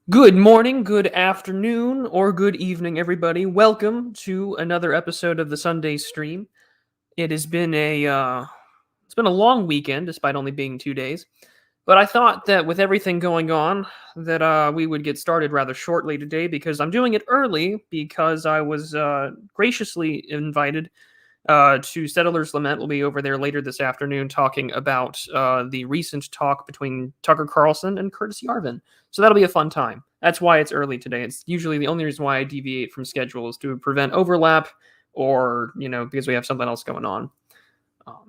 Good morning, good afternoon, or good evening, everybody. Welcome to another episode of the Sunday Stream. It has been a long weekend, despite only being 2 days. But I thought that with everything going on, that we would get started rather shortly today because I'm doing it early because I was graciously invited to Settler's Lament. Will be over there later this afternoon talking about the recent talk between Tucker Carlson and Curtis Yarvin. So that'll be a fun time. That's why it's early today. It's usually the only reason why I deviate from schedule is to prevent overlap or, because we have something else going on. Um,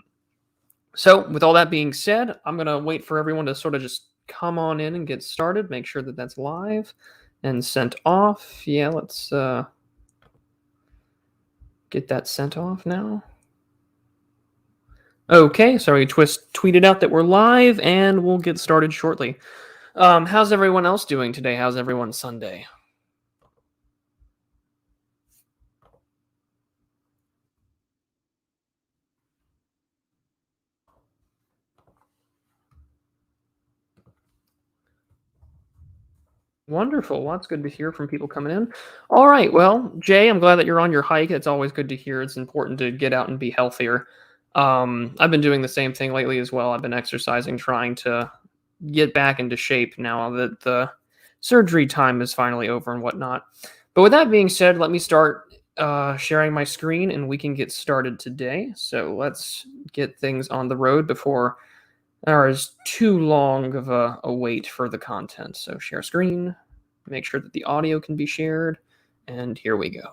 so, with all that being said, I'm going to wait for everyone to sort of just come on in and get started, make sure that that's live and sent off. Yeah, let's get that sent off now. Okay, sorry, tweeted out that we're live, and we'll get started shortly. How's everyone else doing today? How's everyone's Sunday? Wonderful. Well, that's good to hear from people coming in. All right. Well, Jay, I'm glad that you're on your hike. It's always good to hear. It's important to get out and be healthier. I've been doing the same thing lately as well. I've been exercising, trying to get back into shape now that the surgery time is finally over and whatnot. But with that being said, let me start sharing my screen and we can get started today. So let's get things on the road before there is too long of a wait for the content. So share screen, make sure that the audio can be shared, and here we go.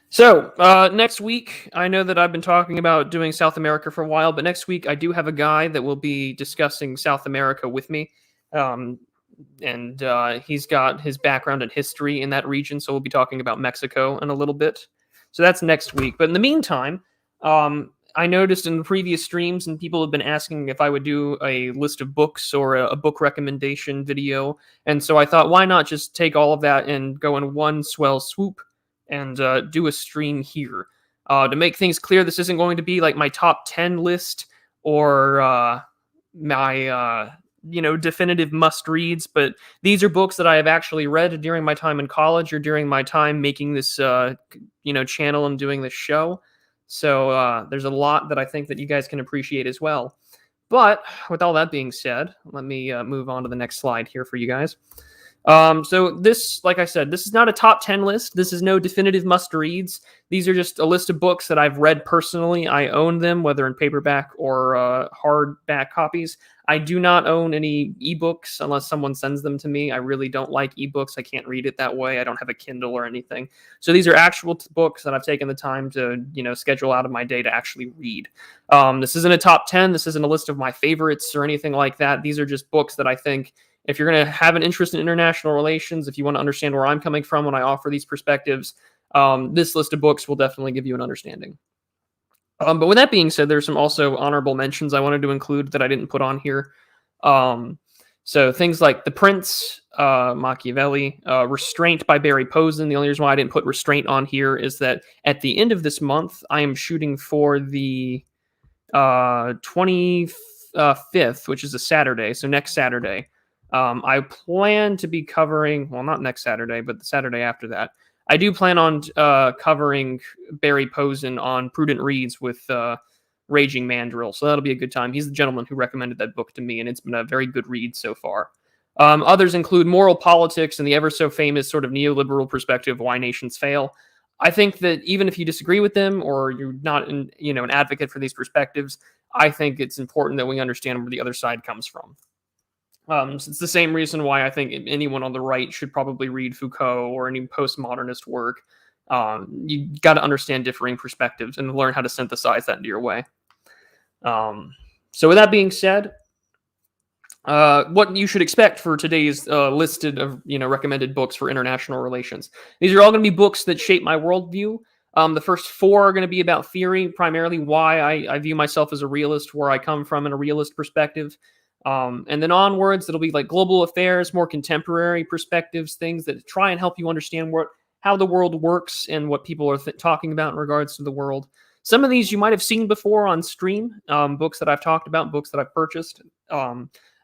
So next week, I know that I've been talking about doing South America for a while, but next week I do have a guy that will be discussing South America with me. And he's got his background and history in that region, so we'll be talking about Mexico in a little bit. So that's next week. But in the meantime, I noticed in the previous streams, and people have been asking if I would do a list of books or a book recommendation video. And so I thought, why not just take all of that and go in one swell swoop and do a stream here. To make things clear, this isn't going to be like my top 10 list or my definitive must reads, but these are books that I have actually read during my time in college or during my time making this channel and doing this show. So there's a lot that I think that you guys can appreciate as well. But with all that being said, let me move on to the next slide here for you guys. So this, like I said, this is not a top 10 list. This is no definitive must-reads. These are just a list of books that I've read personally. I own them, whether in paperback or hardback copies. I do not own any ebooks unless someone sends them to me. I really don't like ebooks. I can't read it that way. I don't have a Kindle or anything. So these are actual books that I've taken the time to, schedule out of my day to actually read. This isn't a top 10. This isn't a list of my favorites or anything like that. These are just books that I think, if you're going to have an interest in international relations, if you want to understand where I'm coming from when I offer these perspectives, this list of books will definitely give you an understanding. But with that being said, there's some also honorable mentions I wanted to include that I didn't put on here. So things like The Prince, Machiavelli, Restraint by Barry Posen. The only reason why I didn't put Restraint on here is that at the end of this month, I am shooting for the 25th, which is a Saturday, so next Saturday. I plan to be covering, well, not next Saturday, but the Saturday after that. I do plan on covering Barry Posen on Prudent Reads with Raging Mandrill, so that'll be a good time. He's the gentleman who recommended that book to me, and it's been a very good read so far. Others include Moral Politics and the ever so famous sort of neoliberal perspective, Why Nations Fail. I think that even if you disagree with them or you're not an advocate for these perspectives, I think it's important that we understand where the other side comes from. It's the same reason why I think anyone on the right should probably read Foucault or any postmodernist work. You got to understand differing perspectives and learn how to synthesize that into your way. So with that being said, what you should expect for today's listed of recommended books for international relations. These are all going to be books that shape my worldview. The first four are going to be about theory, primarily why I view myself as a realist, where I come from in a realist perspective. And then onwards, it'll be like global affairs, more contemporary perspectives, things that try and help you understand how the world works and what people are talking about in regards to the world. Some of these you might have seen before on stream, books that I've talked about, books that I've purchased.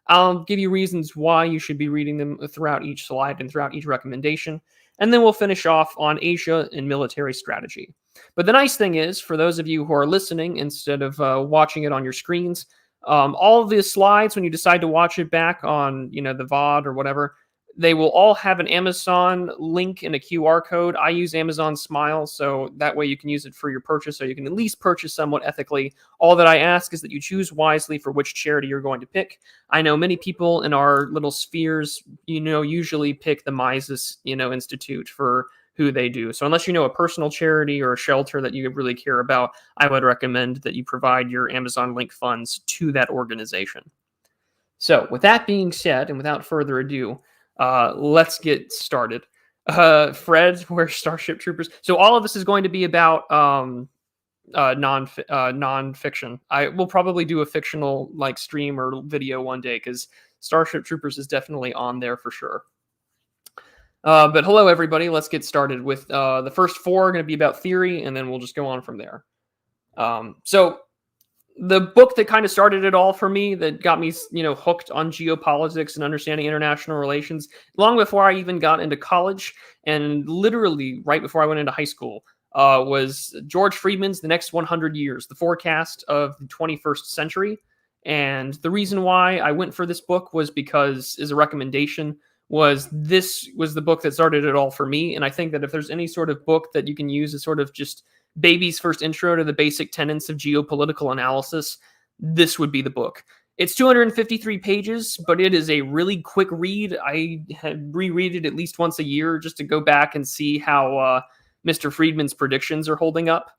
I'll give you reasons why you should be reading them throughout each slide and throughout each recommendation. And then we'll finish off on Asia and military strategy. But the nice thing is, for those of you who are listening instead of watching it on your screens, all of the slides, when you decide to watch it back on, the VOD or whatever, they will all have an Amazon link and a QR code. I use Amazon Smile, so that way you can use it for your purchase, so you can at least purchase somewhat ethically. All that I ask is that you choose wisely for which charity you're going to pick. I know many people in our little spheres, usually pick the Mises, Institute for who they do. So unless you know a personal charity or a shelter that you really care about, I would recommend that you provide your Amazon link funds to that organization. So with that being said, and without further ado, let's get started. Fred, where's Starship Troopers? So all of this is going to be about non-fiction. I will probably do a fictional stream or video one day, because Starship Troopers is definitely on there for sure. But hello, everybody. Let's get started with the first four are going to be about theory, and then we'll just go on from there. So the book that kind of started it all for me, that got me, hooked on geopolitics and understanding international relations, long before I even got into college, and literally right before I went into high school, was George Friedman's The Next 100 Years, the forecast of the 21st century. And the reason why I went for this book was because, as a recommendation, this was the book that started it all for me. And I think that if there's any sort of book that you can use as sort of just baby's first intro to the basic tenets of geopolitical analysis, this would be the book. It's 253 pages, but it is a really quick read. I reread it at least once a year just to go back and see how Mr. Friedman's predictions are holding up.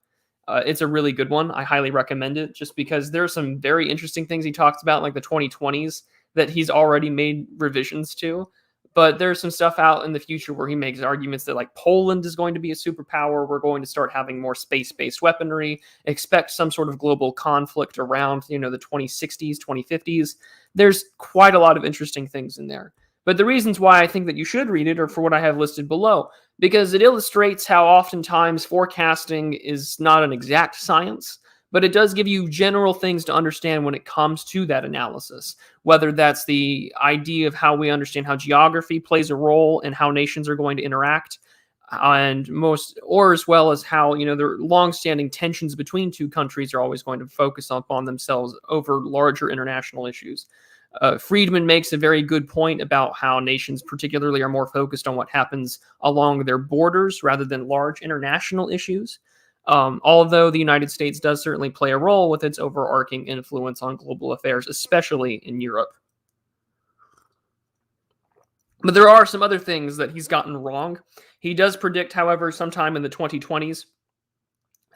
It's a really good one. I highly recommend it, just because there are some very interesting things he talks about, like the 2020s, that he's already made revisions to. But there's some stuff out in the future where he makes arguments that, like, Poland is going to be a superpower. We're going to start having more space-based weaponry. Expect some sort of global conflict around, the 2060s, 2050s. There's quite a lot of interesting things in there. But the reasons why I think that you should read it are for what I have listed below, because it illustrates how oftentimes forecasting is not an exact science, but it does give you general things to understand when it comes to that analysis, whether that's the idea of how we understand how geography plays a role in how nations are going to interact, or as well as how, the long-standing tensions between two countries are always going to focus upon themselves over larger international issues. Friedman makes a very good point about how nations particularly are more focused on what happens along their borders rather than large international issues. Although the United States does certainly play a role with its overarching influence on global affairs, especially in Europe. But there are some other things that he's gotten wrong. He does predict, however, sometime in the 2020s,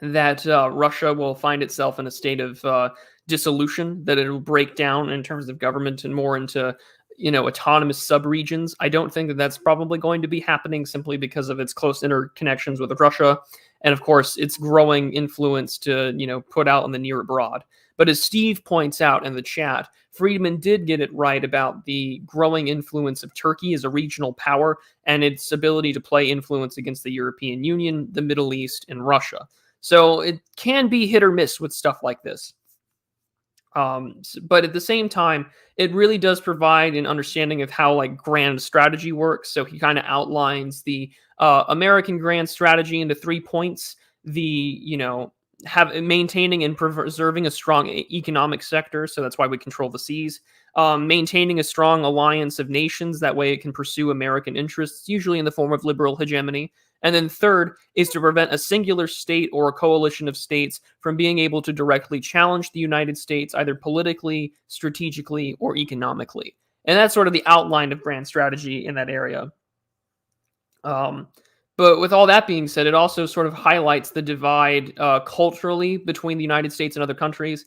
that Russia will find itself in a state of dissolution, that it will break down in terms of government and more into autonomous subregions. I don't think that that's probably going to be happening, simply because of its close interconnections with Russia, and of course its growing influence to put out in the near abroad. But as Steve points out in the chat, Friedman did get it right about the growing influence of Turkey as a regional power and its ability to play influence against the European Union, the Middle East, and Russia. So it can be hit or miss with stuff like this. But at the same time, it really does provide an understanding of how grand strategy works. So he kind of outlines the American grand strategy into 3 points: the maintaining and preserving a strong economic sector, so that's why we control the seas. Maintaining a strong alliance of nations, that way it can pursue American interests, usually in the form of liberal hegemony. And then third is to prevent a singular state or a coalition of states from being able to directly challenge the United States, either politically, strategically, or economically. And that's sort of the outline of grand strategy in that area. But with all that being said, it also sort of highlights the divide culturally between the United States and other countries.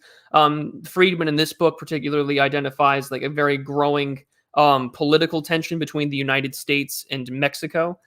Friedman in this book particularly identifies a very growing political tension between the United States and Mexico.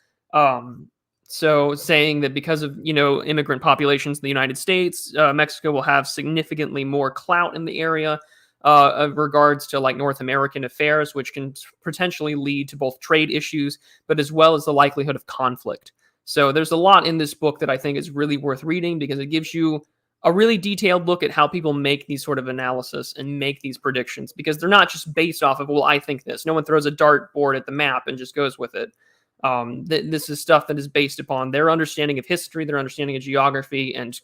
So saying that because of, immigrant populations in the United States, Mexico will have significantly more clout in the area of regards to North American affairs, which can potentially lead to both trade issues, but as well as the likelihood of conflict. So there's a lot in this book that I think is really worth reading, because it gives you a really detailed look at how people make these sort of analysis and make these predictions, because they're not just based off of, well, I think this. No one throws a dartboard at the map and just goes with it. This is stuff that is based upon their understanding of history, their understanding of geography, and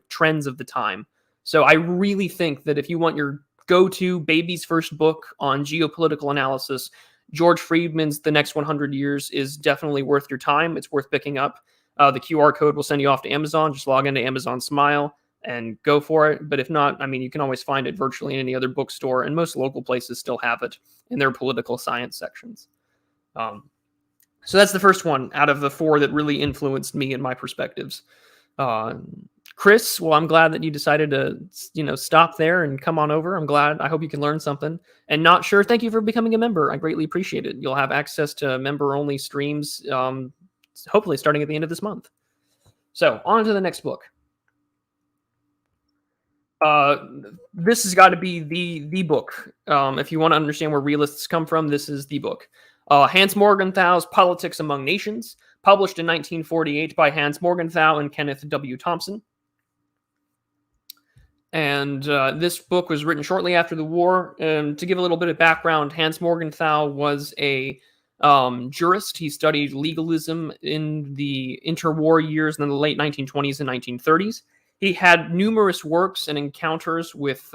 trends of the time. So I really think that if you want your go-to baby's first book on geopolitical analysis, George Friedman's The Next 100 Years is definitely worth your time. It's worth picking up. The QR code will send you off to Amazon. Just log into Amazon Smile and go for it. But if not, I mean, you can always find it virtually in any other bookstore, and most local places still have it in their political science sections. So that's the first one out of the 4 that really influenced me and my perspectives. Chris, well, I'm glad that you decided to, stop there and come on over. I'm glad. I hope you can learn something. And Not Sure, thank you for becoming a member. I greatly appreciate it. You'll have access to member-only streams, hopefully starting at the end of this month. So on to the next book. This has got to be the book. If you want to understand where realists come from, this is the book. Hans Morgenthau's Politics Among Nations, published in 1948 by Hans Morgenthau and Kenneth W. Thompson. And this book was written shortly after the war. To give a little bit of background, Hans Morgenthau was a jurist. He studied legalism in the interwar years in the late 1920s and 1930s. He had numerous works and encounters with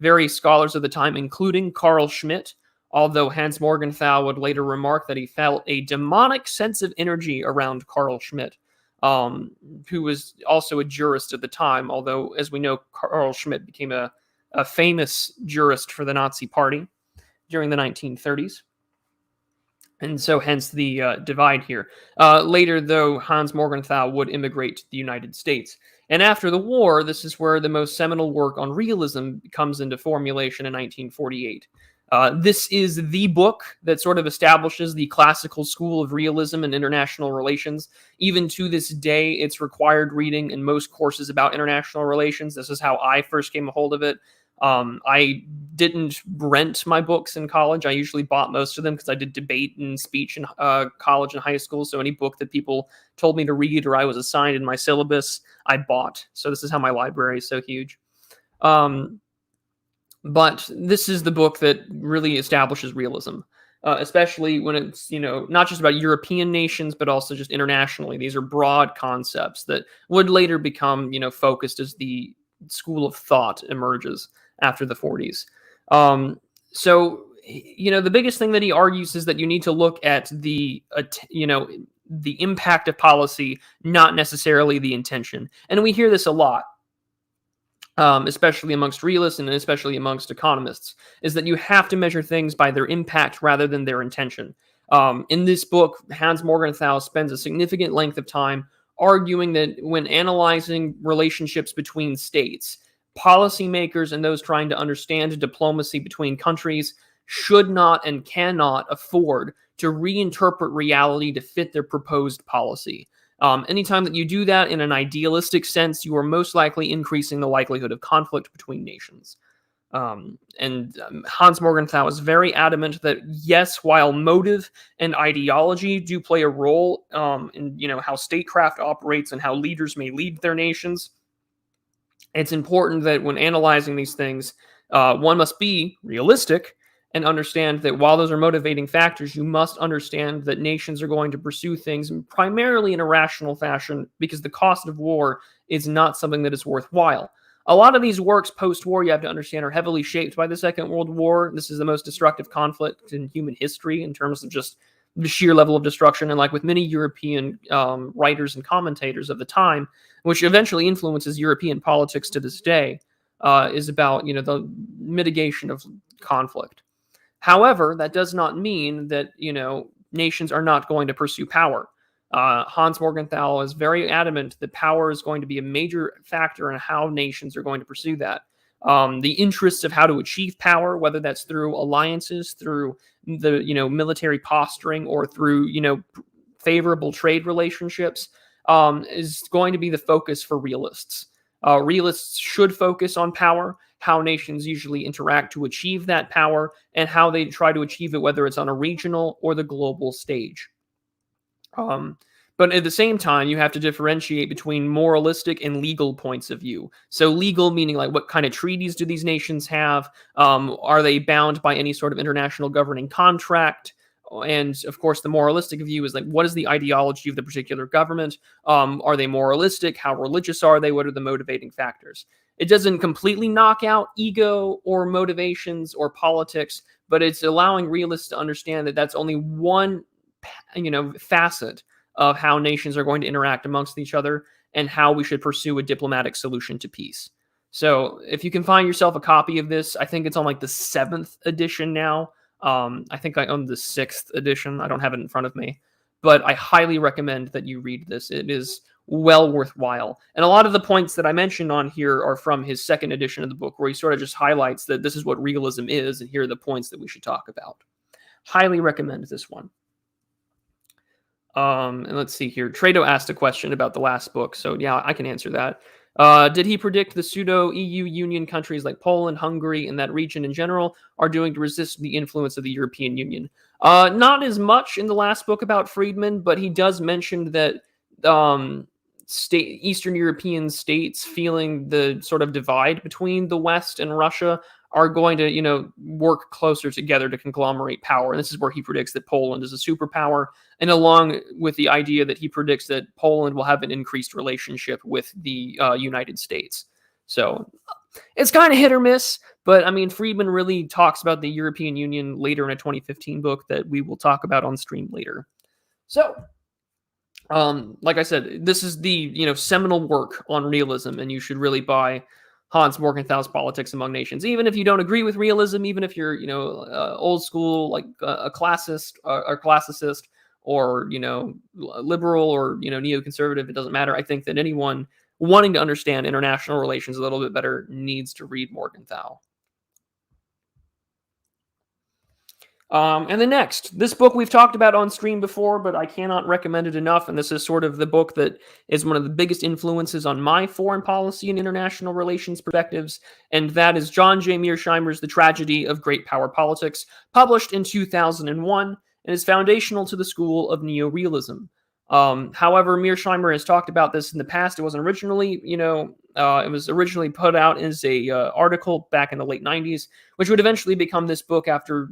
various scholars of the time, including Carl Schmitt, although Hans Morgenthau would later remark that he felt a demonic sense of energy around Carl Schmitt, who was also a jurist at the time, although, as we know, Carl Schmitt became a famous jurist for the Nazi Party during the 1930s. And so hence the divide here. Later, though, Hans Morgenthau would immigrate to the United States. And after the war, this is where the most seminal work on realism comes into formulation in 1948. This is the book that sort of establishes the classical school of realism and international relations. Even to this day, it's required reading in most courses about international relations. This is how I first came a hold of it. I didn't rent my books in college. I usually bought most of them because I did debate and speech in college and high school. So any book that people told me to read or I was assigned in my syllabus, I bought. So this is how my library is so huge. But this is the book that really establishes realism, especially when it's, not just about European nations, but also just internationally. These are broad concepts that would later become, focused as the school of thought emerges after the 40s. So, the biggest thing that he argues is that you need to look at the impact of policy, not necessarily the intention. And we hear this a lot. Especially amongst realists and especially amongst economists, is that you have to measure things by their impact rather than their intention. In this book, Hans Morgenthau spends a significant length of time arguing that when analyzing relationships between states, policymakers and those trying to understand diplomacy between countries should not and cannot afford to reinterpret reality to fit their proposed policy. Anytime that you do that in an idealistic sense, you are most likely increasing the likelihood of conflict between nations. Hans Morgenthau is very adamant that, yes, while motive and ideology do play a role in how statecraft operates and how leaders may lead their nations, it's important that when analyzing these things, one must be realistic and understand that while those are motivating factors, you must understand that nations are going to pursue things primarily in a rational fashion because the cost of war is not something that is worthwhile. A lot of these works post-war, you have to understand, are heavily shaped by the Second World War. This is the most destructive conflict in human history in terms of just the sheer level of destruction. And like with many European writers and commentators of the time, which eventually influences European politics to this day, is about the mitigation of conflict. However, that does not mean that, nations are not going to pursue power. Hans Morgenthau is very adamant that power is going to be a major factor in how nations are going to pursue that. The interests of how to achieve power, whether that's through alliances, through the, military posturing, or through, favorable trade relationships, is going to be the focus for realists. Realists should focus on power, how nations usually interact to achieve that power, and how they try to achieve it, whether it's on a regional or the global stage. But at the same time, you have to differentiate between moralistic and legal points of view. So legal meaning like what kind of treaties do these nations have? Are they bound by any sort of international governing contract? And of course, the moralistic view is like, what is the ideology of the particular government? Are they moralistic? How religious are they? What are the motivating factors? It doesn't completely knock out ego or motivations or politics, but it's allowing realists to understand that that's only one, facet of how nations are going to interact amongst each other and how we should pursue a diplomatic solution to peace. So if you can find yourself a copy of this, I think it's on like the 7th edition now. I think I own the 6th edition. I don't have it in front of me, but I highly recommend that you read this. It is well worthwhile. And a lot of the points that I mentioned on here are from his 2nd edition of the book, where he sort of just highlights that this is what realism is, and here are the points that we should talk about. Highly recommend this one. And let's see here. Trado asked a question about the last book, so yeah, I can answer that. Did he predict the pseudo-EU Union countries like Poland, Hungary, and that region in general are doing to resist the influence of the European Union? Not as much in the last book about Friedman, but he does mention that Eastern European states feeling the sort of divide between the West and Russia are going to, work closer together to conglomerate power. And this is where he predicts that Poland is a superpower, and along with the idea that he predicts that Poland will have an increased relationship with the United States. So it's kind of hit or miss, but I mean, Friedman really talks about the European Union later in a 2015 book that we will talk about on stream later. So, like I said, this is the, seminal work on realism, and you should really buy Hans Morgenthau's Politics Among Nations. Even if you don't agree with realism, even if you're, old school, like a classicist, or classicist, or, liberal, or, neoconservative, it doesn't matter. I think that anyone wanting to understand international relations a little bit better needs to read Morgenthau. And then next, this book we've talked about on stream before, but I cannot recommend it enough. And this is sort of the book that is one of the biggest influences on my foreign policy and international relations perspectives. And that is John J. Mearsheimer's The Tragedy of Great Power Politics, published in 2001, and is foundational to the school of neorealism. However, Mearsheimer has talked about this in the past. It wasn't originally, it was originally put out as a article back in the late 90s, which would eventually become this book after,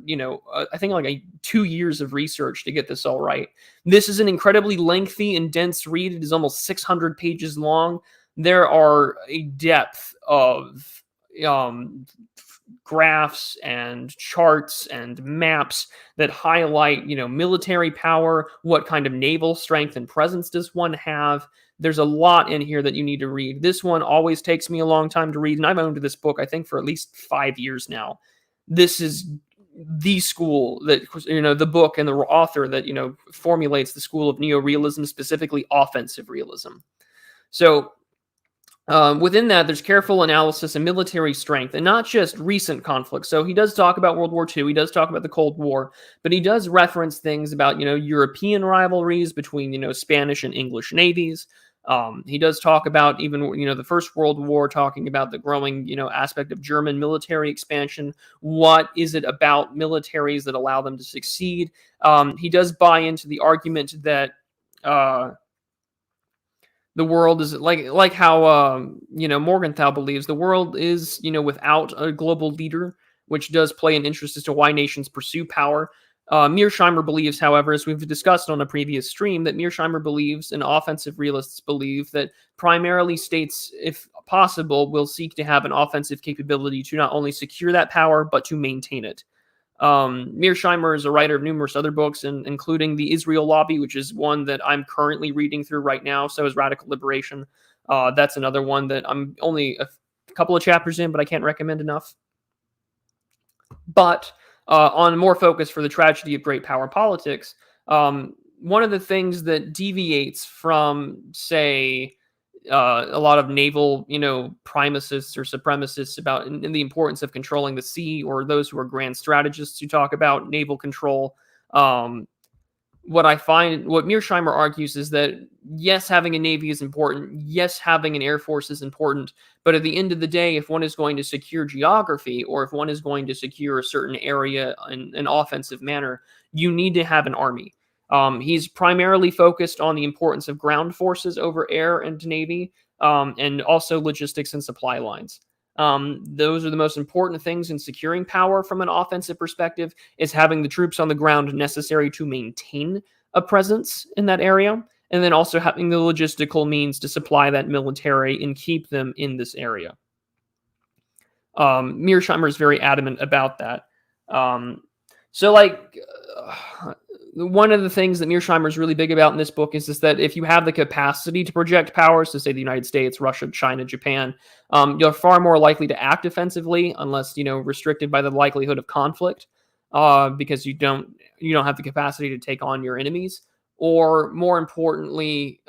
I think like 2 years of research to get this all right. This is an incredibly lengthy and dense read. It is almost 600 pages long. There are a depth of graphs and charts and maps that highlight, military power, what kind of naval strength and presence does one have. There's a lot in here that you need to read. This one always takes me a long time to read, and I've owned this book, I think, for at least 5 years now. This is the school that, the book and the author that, formulates the school of neorealism, specifically offensive realism. So, within that, there's careful analysis and military strength, and not just recent conflicts. So he does talk about World War II, he does talk about the Cold War, but he does reference things about, European rivalries between, Spanish and English navies. He does talk about even, the First World War, talking about the growing, aspect of German military expansion. What is it about militaries that allow them to succeed? He does buy into the argument that, the world is like how Morgenthau believes the world is without a global leader, which does play an interest as to why nations pursue power. Mearsheimer believes, however, as we've discussed on a previous stream, that Mearsheimer believes and offensive realists believe that primarily states, if possible, will seek to have an offensive capability to not only secure that power but to maintain it. Mearsheimer is a writer of numerous other books, including The Israel Lobby, which is one that I'm currently reading through right now. So is Radical Liberation. That's another one that I'm only a couple of chapters in, but I can't recommend enough. But on more focus for The Tragedy of Great Power Politics, one of the things that deviates from, say, a lot of naval, primacists or supremacists about in the importance of controlling the sea, or those who are grand strategists who talk about naval control. What Mearsheimer argues is that, yes, having a navy is important. Yes, having an air force is important. But at the end of the day, if one is going to secure geography, or if one is going to secure a certain area in an offensive manner, you need to have an army. He's primarily focused on the importance of ground forces over air and navy, and also logistics and supply lines. Those are the most important things in securing power from an offensive perspective, is having the troops on the ground necessary to maintain a presence in that area, and then also having the logistical means to supply that military and keep them in this area. Mearsheimer is very adamant about that. So, like, one of the things that Mearsheimer is really big about in this book is that if you have the capacity to project powers, to say the United States, Russia, China, Japan, you're far more likely to act offensively, unless restricted by the likelihood of conflict, because you don't have the capacity to take on your enemies. Or more importantly,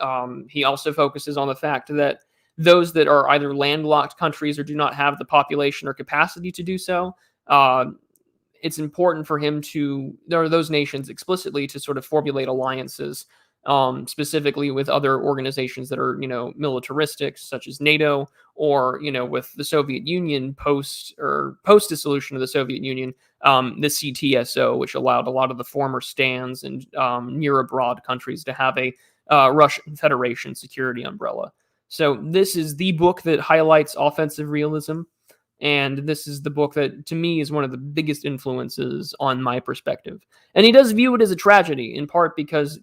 he also focuses on the fact that those that are either landlocked countries or do not have the population or capacity to do so, it's important for him or those nations explicitly, to sort of formulate alliances, specifically with other organizations that are, militaristic, such as NATO, or, with the Soviet Union post dissolution of the Soviet Union, the CTSO, which allowed a lot of the former stands and near abroad countries to have a Russian Federation security umbrella. So this is the book that highlights offensive realism. And this is the book that, to me, is one of the biggest influences on my perspective. And he does view it as a tragedy, in part because,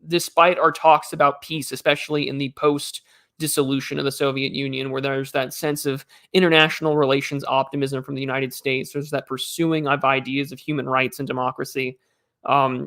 despite our talks about peace, especially in the post-dissolution of the Soviet Union, where there's that sense of international relations optimism from the United States, there's that pursuing of ideas of human rights and democracy,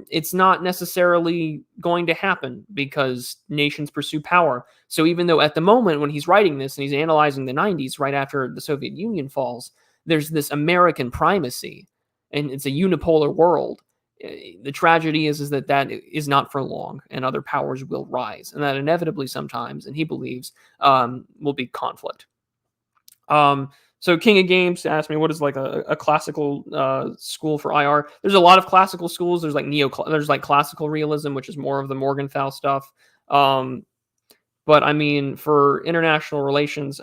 it's not necessarily going to happen because nations pursue power. So even though at the moment when he's writing this and he's analyzing the 90s, right after the Soviet Union falls, there's this American primacy and it's a unipolar world. The tragedy is that is not for long, and other powers will rise, and that inevitably sometimes, and he believes, will be conflict. So King of Games asked me, what is like a classical school for IR? There's a lot of classical schools. There's like there's like classical realism, which is more of the Morgenthau stuff. But I mean, for international relations,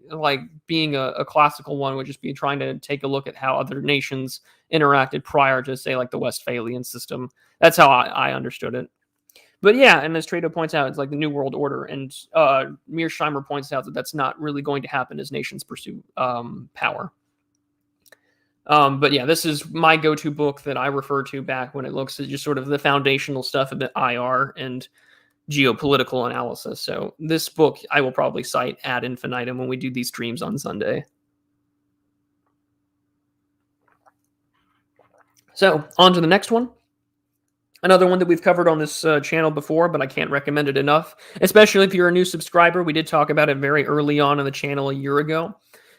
like being a classical one would just be trying to take a look at how other nations interacted prior to, say, like the Westphalian system. That's how I understood it. But yeah, and as Trado points out, it's like the New World Order, and Mearsheimer points out that that's not really going to happen as nations pursue power. But yeah, this is my go-to book that I refer to back when it looks at just sort of the foundational stuff of the IR and geopolitical analysis. So this book I will probably cite ad infinitum when we do these streams on Sunday. So on to the next one. Another one that we've covered on this channel before, but I can't recommend it enough, especially if you're a new subscriber. We did talk about it very early on in the channel a year ago,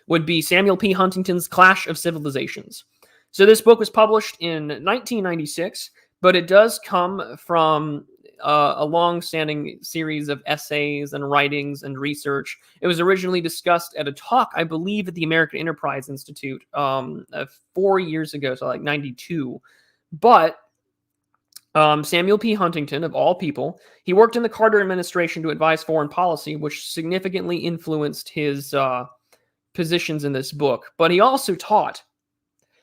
would be Samuel P. Huntington's Clash of Civilizations. So this book was published in 1996, but it does come from a long-standing series of essays and writings and research. It was originally discussed at a talk, I believe, at the American Enterprise Institute 4 years ago, so like 92. But Samuel P. Huntington, of all people, he worked in the Carter administration to advise foreign policy, which significantly influenced his positions in this book. But he also taught,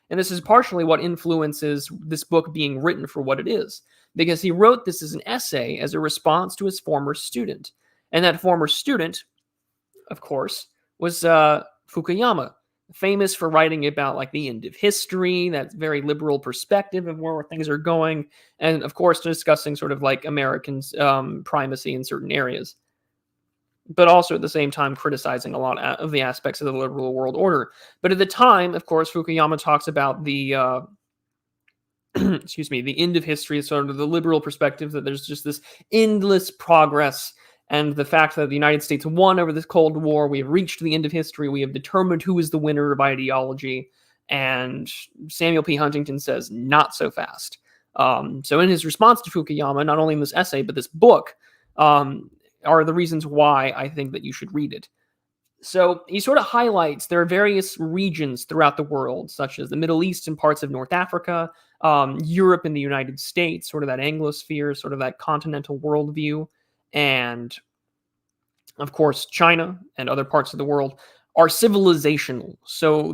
and this is partially what influences this book being written for what it is, because he wrote this as an essay as a response to his former student. And that former student, of course, was Fukuyama, famous for writing about like the end of history, that very liberal perspective of where things are going, and of course discussing sort of like Americans' primacy in certain areas, but also at the same time criticizing a lot of the aspects of the liberal world order. But at the time, of course, Fukuyama talks about the the end of history, sort of the liberal perspective, that there's just this endless progress, and the fact that the United States won over this Cold War. We have reached the end of history. We have determined who is the winner of ideology. And Samuel P. Huntington says, not so fast. So in his response to Fukuyama, not only in this essay, but this book, are the reasons why I think that you should read it. So he sort of highlights there are various regions throughout the world, such as the Middle East and parts of North Africa, Europe and the United States, sort of that Anglosphere, sort of that continental worldview, and of course China and other parts of the world, are civilizational. So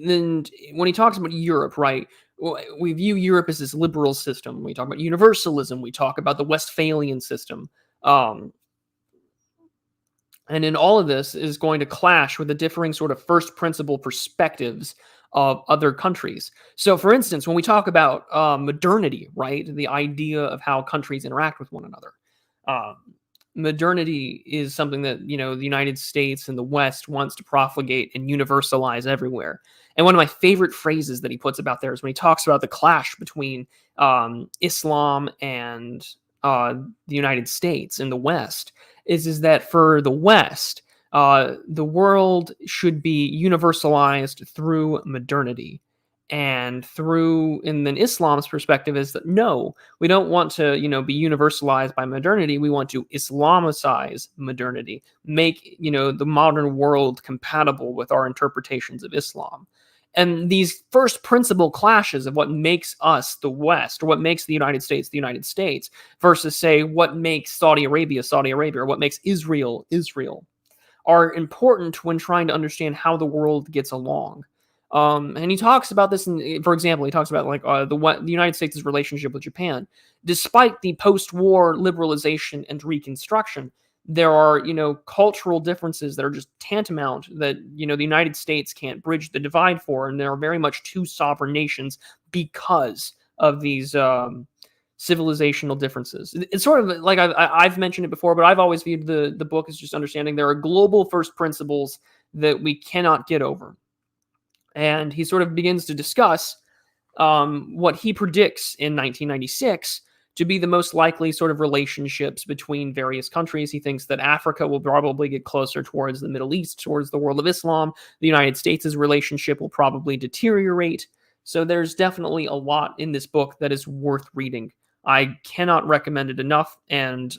then when he talks about Europe, right, we view Europe as this liberal system. We talk about universalism. We talk about the Westphalian system. Um, and in all of this is going to clash with the differing sort of first principle perspectives of other countries. So, for instance, when we talk about modernity, right, the idea of how countries interact with one another, um, modernity is something that the United States and the West wants to propagate and universalize everywhere. And one of my favorite phrases that he puts about there is when he talks about the clash between Islam and the United States and the West. Is that for the West, the world should be universalized through modernity. And then Islam's perspective is that no, we don't want to, be universalized by modernity. We want to Islamicize modernity, make, the modern world compatible with our interpretations of Islam. And these first principle clashes of what makes us the West, or what makes the United States, versus, say, what makes Saudi Arabia, or what makes Israel, are important when trying to understand how the world gets along. And he talks about this, for example, he talks about the United States' relationship with Japan. Despite the post-war liberalization and reconstruction, there are, cultural differences that are just tantamount that, the United States can't bridge the divide for. And there are very much two sovereign nations because of these civilizational differences. It's sort of like I've mentioned it before, but I've always viewed the book as just understanding there are global first principles that we cannot get over. And he sort of begins to discuss what he predicts in 1996 to be the most likely sort of relationships between various countries. He thinks that Africa will probably get closer towards the Middle East, towards the world of Islam. The United States' relationship will probably deteriorate. So there's definitely a lot in this book that is worth reading. I cannot recommend it enough. And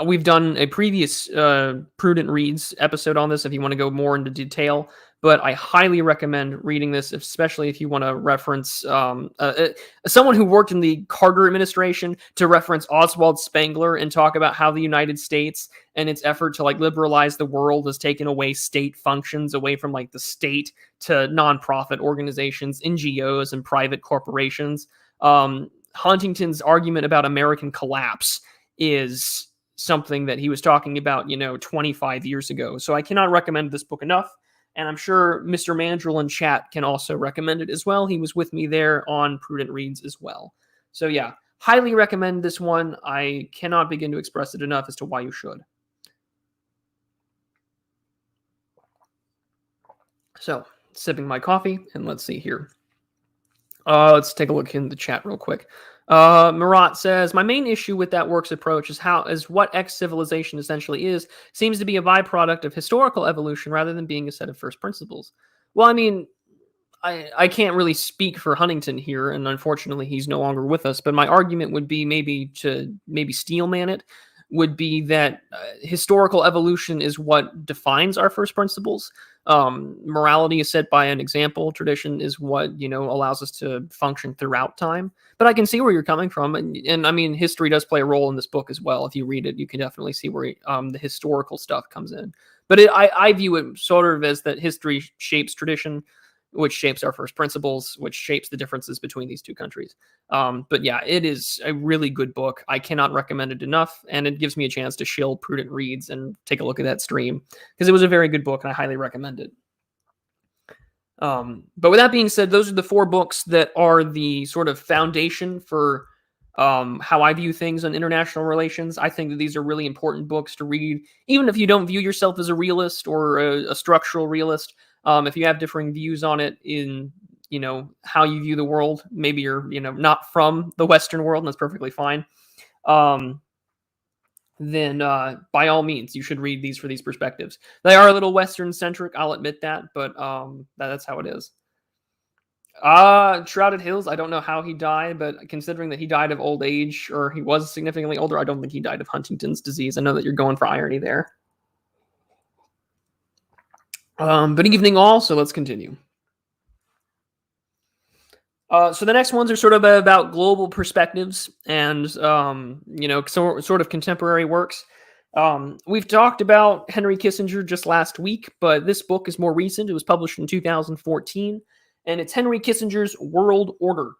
we've done a previous Prudent Reads episode on this if you want to go more into detail. But I highly recommend reading this, especially if you want to reference someone who worked in the Carter administration, to reference Oswald Spengler and talk about how the United States and its effort to liberalize the world has taken away state functions away from the state to nonprofit organizations, NGOs, and private corporations. Huntington's argument about American collapse is something that he was talking about, 25 years ago. So I cannot recommend this book enough. And I'm sure Mr. Mandrill in chat can also recommend it as well. He was with me there on Prudent Reads as well. So yeah, highly recommend this one. I cannot begin to express it enough as to why you should. So, sipping my coffee, and let's see here. Let's take a look in the chat real quick. Marat says, my main issue with that work's approach is what X civilization essentially seems to be a byproduct of historical evolution rather than being a set of first principles. Well, I mean, I can't really speak for Huntington here, and unfortunately he's no longer with us, but my argument would be maybe steelman it, would be that historical evolution is what defines our first principles. Morality is set by an example. Tradition is what, allows us to function throughout time. But I can see where you're coming from. And I mean, history does play a role in this book as well. If you read it, you can definitely see where the historical stuff comes in. But I view it sort of as that history shapes tradition, which shapes our first principles, which shapes the differences between these two countries. But yeah, it is a really good book. I cannot recommend it enough, and it gives me a chance to shill Prudent Reads and take a look at that stream, because it was a very good book, and I highly recommend it. But with that being said, those are the 4 books that are the sort of foundation for how I view things on international relations. I think that these are really important books to read, even if you don't view yourself as a realist or a structural realist. If you have differing views on it in, how you view the world, maybe you're, not from the Western world, and that's perfectly fine. Then by all means, you should read these for these perspectives. They are a little Western centric, I'll admit that, but that's how it is. Shrouded Hills, I don't know how he died, but considering that he died of old age, or he was significantly older, I don't think he died of Huntington's disease. I know that you're going for irony there. But evening all, so let's continue. So the next ones are sort of about global perspectives and, sort of contemporary works. We've talked about Henry Kissinger just last week, but this book is more recent. It was published in 2014, and it's Henry Kissinger's World Order.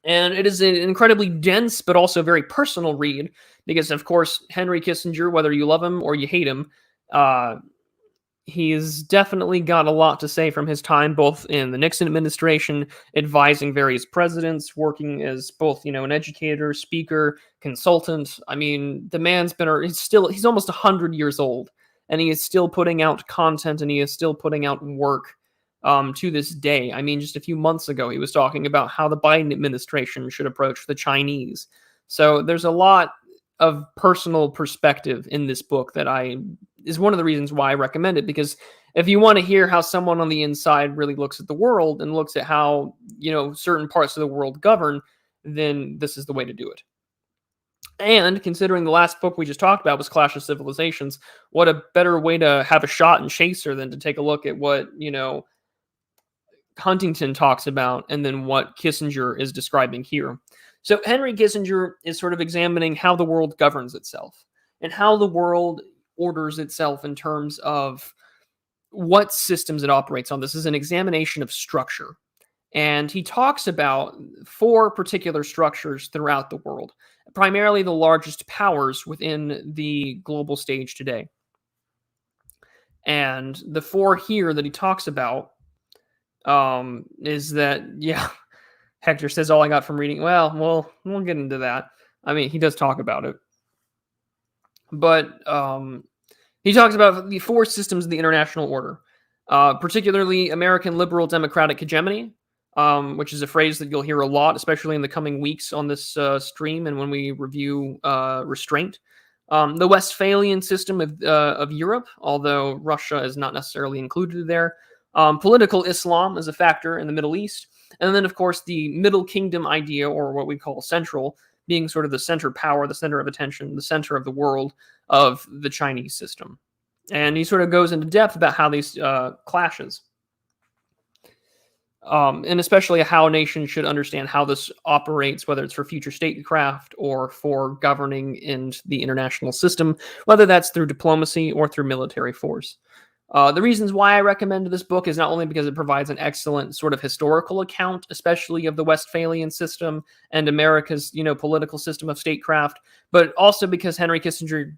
And it is an incredibly dense but also very personal read because, of course, Henry Kissinger, whether you love him or you hate him, he's definitely got a lot to say from his time, both in the Nixon administration, advising various presidents, working as both, an educator, speaker, consultant. I mean, the man's he's almost 100 years old, and he is still putting out content, and he is still putting out work to this day. I mean, just a few months ago, he was talking about how the Biden administration should approach the Chinese. So there's a lot of personal perspective in this book that is one of the reasons why I recommend it, because if you want to hear how someone on the inside really looks at the world and looks at how, certain parts of the world govern, then this is the way to do it. And considering the last book we just talked about was Clash of Civilizations, what a better way to have a shot in Chaser than to take a look at what, Huntington talks about and then what Kissinger is describing here. So Henry Kissinger is sort of examining how the world governs itself and how the world orders itself in terms of what systems it operates on. This is an examination of structure. And he talks about 4 particular structures throughout the world, primarily the largest powers within the global stage today. And the 4 here that he talks about is that, Hector says all I got from reading. Well, we'll get into that. I mean, he does talk about it. But he talks about the 4 systems of the international order, particularly American liberal democratic hegemony, which is a phrase that you'll hear a lot, especially in the coming weeks on this stream and when we review Restraint. The Westphalian system of Europe, although Russia is not necessarily included there. Political Islam is a factor in the Middle East. And then, of course, the Middle Kingdom idea, or what we call central, being sort of the center power, the center of attention, the center of the world of the Chinese system. And he sort of goes into depth about how these clashes. And especially how a nation should understand how this operates, whether it's for future statecraft or for governing in the international system, whether that's through diplomacy or through military force. The reasons why I recommend this book is not only because it provides an excellent sort of historical account, especially of the Westphalian system and America's, political system of statecraft, but also because Henry Kissinger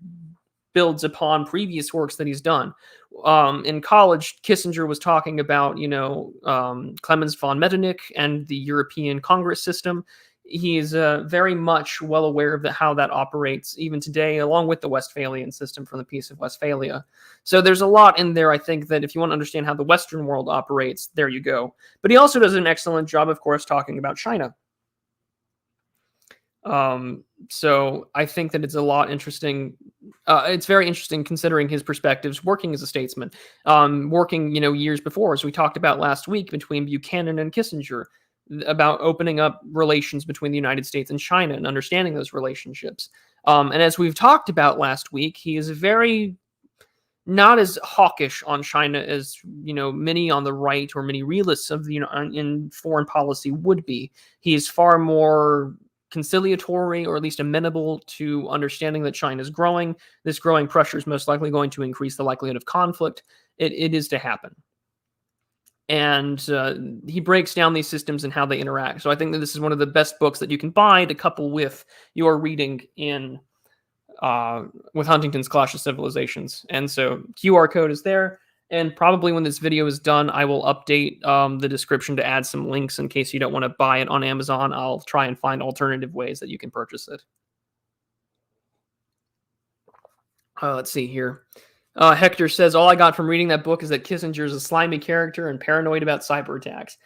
builds upon previous works that he's done. In college, Kissinger was talking about, Clemens von Metternich and the European Congress system. He's very much well aware of how that operates even today, along with the Westphalian system from the Peace of Westphalia. So there's a lot in there, I think, that if you want to understand how the Western world operates, there you go. But he also does an excellent job, of course, talking about China. So I think that it's a lot interesting. It's very interesting considering his perspectives working as a statesman, working, years before, as we talked about last week, between Buchanan and Kissinger, about opening up relations between the United States and China and understanding those relationships. And as we've talked about last week, he is very not as hawkish on China as, many on the right or many realists of in foreign policy would be. He is far more conciliatory, or at least amenable to understanding that China is growing. This growing pressure is most likely going to increase the likelihood of conflict. It is to happen. And he breaks down these systems and how they interact. So I think that this is one of the best books that you can buy to couple with your reading with Huntington's Clash of Civilizations. And so QR code is there. And probably when this video is done, I will update the description to add some links in case you don't want to buy it on Amazon. I'll try and find alternative ways that you can purchase it. Let's see here. Hector says, all I got from reading that book is that Kissinger is a slimy character and paranoid about cyber attacks.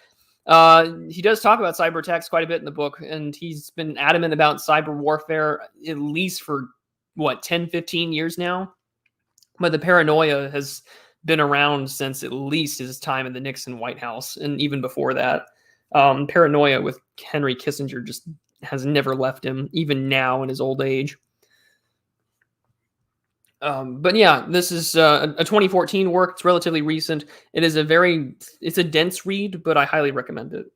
He does talk about cyber attacks quite a bit in the book, and he's been adamant about cyber warfare at least for, 10, 15 years now? But the paranoia has been around since at least his time in the Nixon White House, and even before that. Paranoia with Henry Kissinger just has never left him, even now in his old age. But yeah, this is a 2014 work. It's relatively recent. It's a dense read, but I highly recommend it.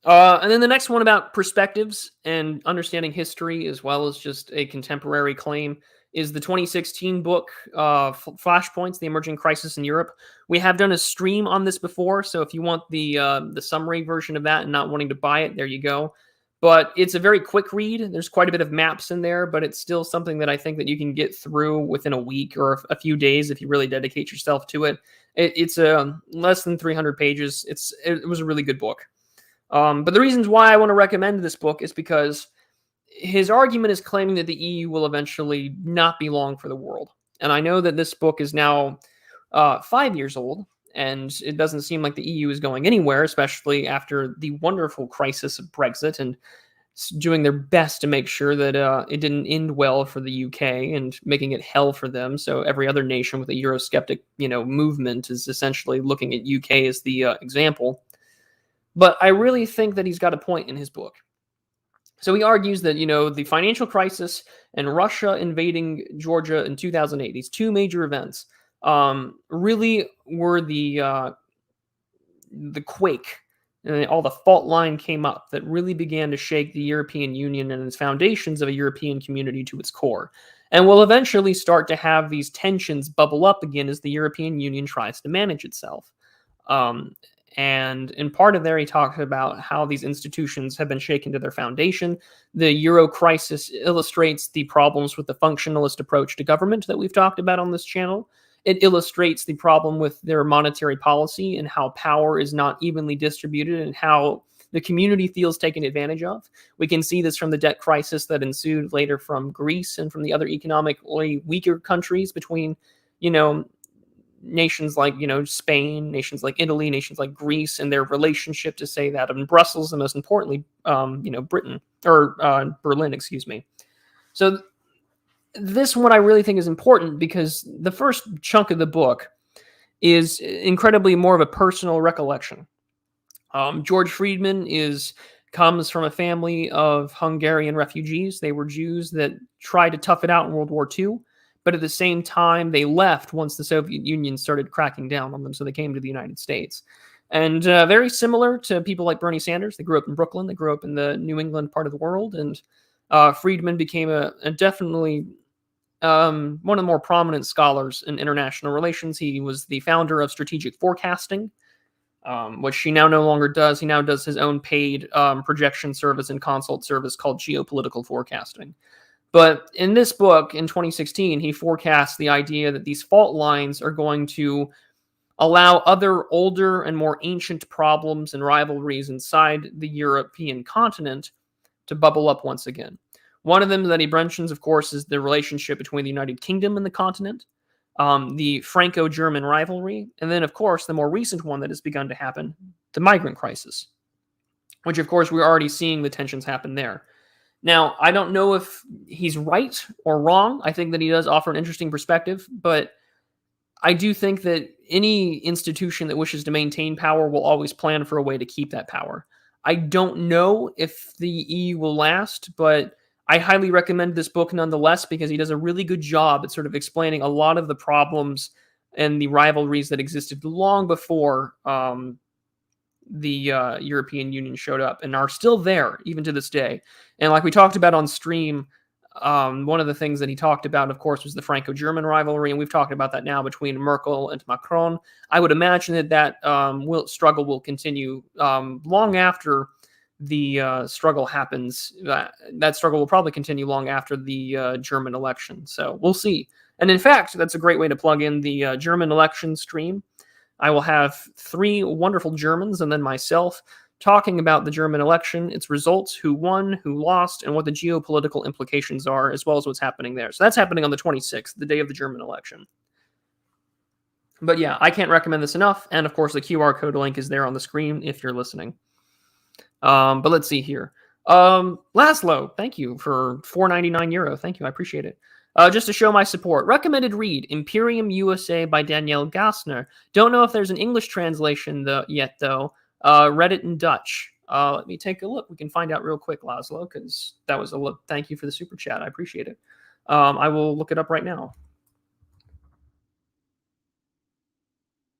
And then the next one about perspectives and understanding history as well as just a contemporary claim is the 2016 book, Flashpoints: The Emerging Crisis in Europe. We have done a stream on this before, so if you want the summary version of that and not wanting to buy it, there you go. But it's a very quick read. There's quite a bit of maps in there, but it's still something that I think that you can get through within a week or a few days if you really dedicate yourself to it. It's less than 300 pages. It was a really good book. But the reasons why I want to recommend this book is because his argument is claiming that the EU will eventually not be long for the world. And I know that this book is now 5 years old, and it doesn't seem like the EU is going anywhere, especially after the wonderful crisis of Brexit and doing their best to make sure that it didn't end well for the UK and making it hell for them. So every other nation with a Eurosceptic, movement is essentially looking at UK as the example. But I really think that he's got a point in his book. So he argues that, the financial crisis and Russia invading Georgia in 2008, these two major events, really were the quake, and all the fault line came up that really began to shake the European Union and its foundations of a European community to its core. And will eventually start to have these tensions bubble up again as the European Union tries to manage itself. And in part of there, he talked about how these institutions have been shaken to their foundation. The Euro crisis illustrates the problems with the functionalist approach to government that we've talked about on this channel. It illustrates the problem with their monetary policy and how power is not evenly distributed and how the community feels taken advantage of. We can see this from the debt crisis that ensued later from Greece and from the other economically weaker countries between, nations like Spain, nations like Italy, nations like Greece, and their relationship to say that in Brussels, and most importantly, Britain or Berlin, excuse me. So this one I really think is important because the first chunk of the book is incredibly more of a personal recollection. George Friedman comes from a family of Hungarian refugees. They were Jews that tried to tough it out in World War II. But at the same time, they left once the Soviet Union started cracking down on them, so they came to the United States. And very similar to people like Bernie Sanders, they grew up in Brooklyn, they grew up in the New England part of the world, and Friedman became a definitely one of the more prominent scholars in international relations. He was the founder of strategic forecasting, which he now no longer does. He now does his own paid projection service and consult service called geopolitical forecasting. But in this book, in 2016, he forecasts the idea that these fault lines are going to allow other older and more ancient problems and rivalries inside the European continent to bubble up once again. One of them that he mentions, of course, is the relationship between the United Kingdom and the continent, the Franco-German rivalry, and then, of course, the more recent one that has begun to happen, the migrant crisis, which, of course, we're already seeing the tensions happen there. Now, I don't know if he's right or wrong. I think that he does offer an interesting perspective, but I do think that any institution that wishes to maintain power will always plan for a way to keep that power. I don't know if the EU will last, but I highly recommend this book nonetheless because he does a really good job at sort of explaining a lot of the problems and the rivalries that existed long before the European Union showed up and are still there even to this day. And like we talked about on stream, one of the things that he talked about, of course, was the Franco-German rivalry, and we've talked about that now between Merkel and Macron. I would imagine that struggle will continue long after the struggle happens. That struggle will probably continue long after the German election. So we'll see. And in fact, that's a great way to plug in the German election stream. I will have 3 wonderful Germans and then myself talking about the German election, its results, who won, who lost, and what the geopolitical implications are, as well as what's happening there. So that's happening on the 26th, the day of the German election. But yeah, I can't recommend this enough. And of course, the QR code link is there on the screen if you're listening. But let's see here. Laszlo, thank you for €4.99. Thank you. I appreciate it. Just to show my support, recommended read, Imperium USA by Danielle Gassner. Don't know if there's an English translation yet, though. Read it in Dutch. Let me take a look. We can find out real quick, Laszlo, because that was a look. Thank you for the super chat. I appreciate it. I will look it up right now.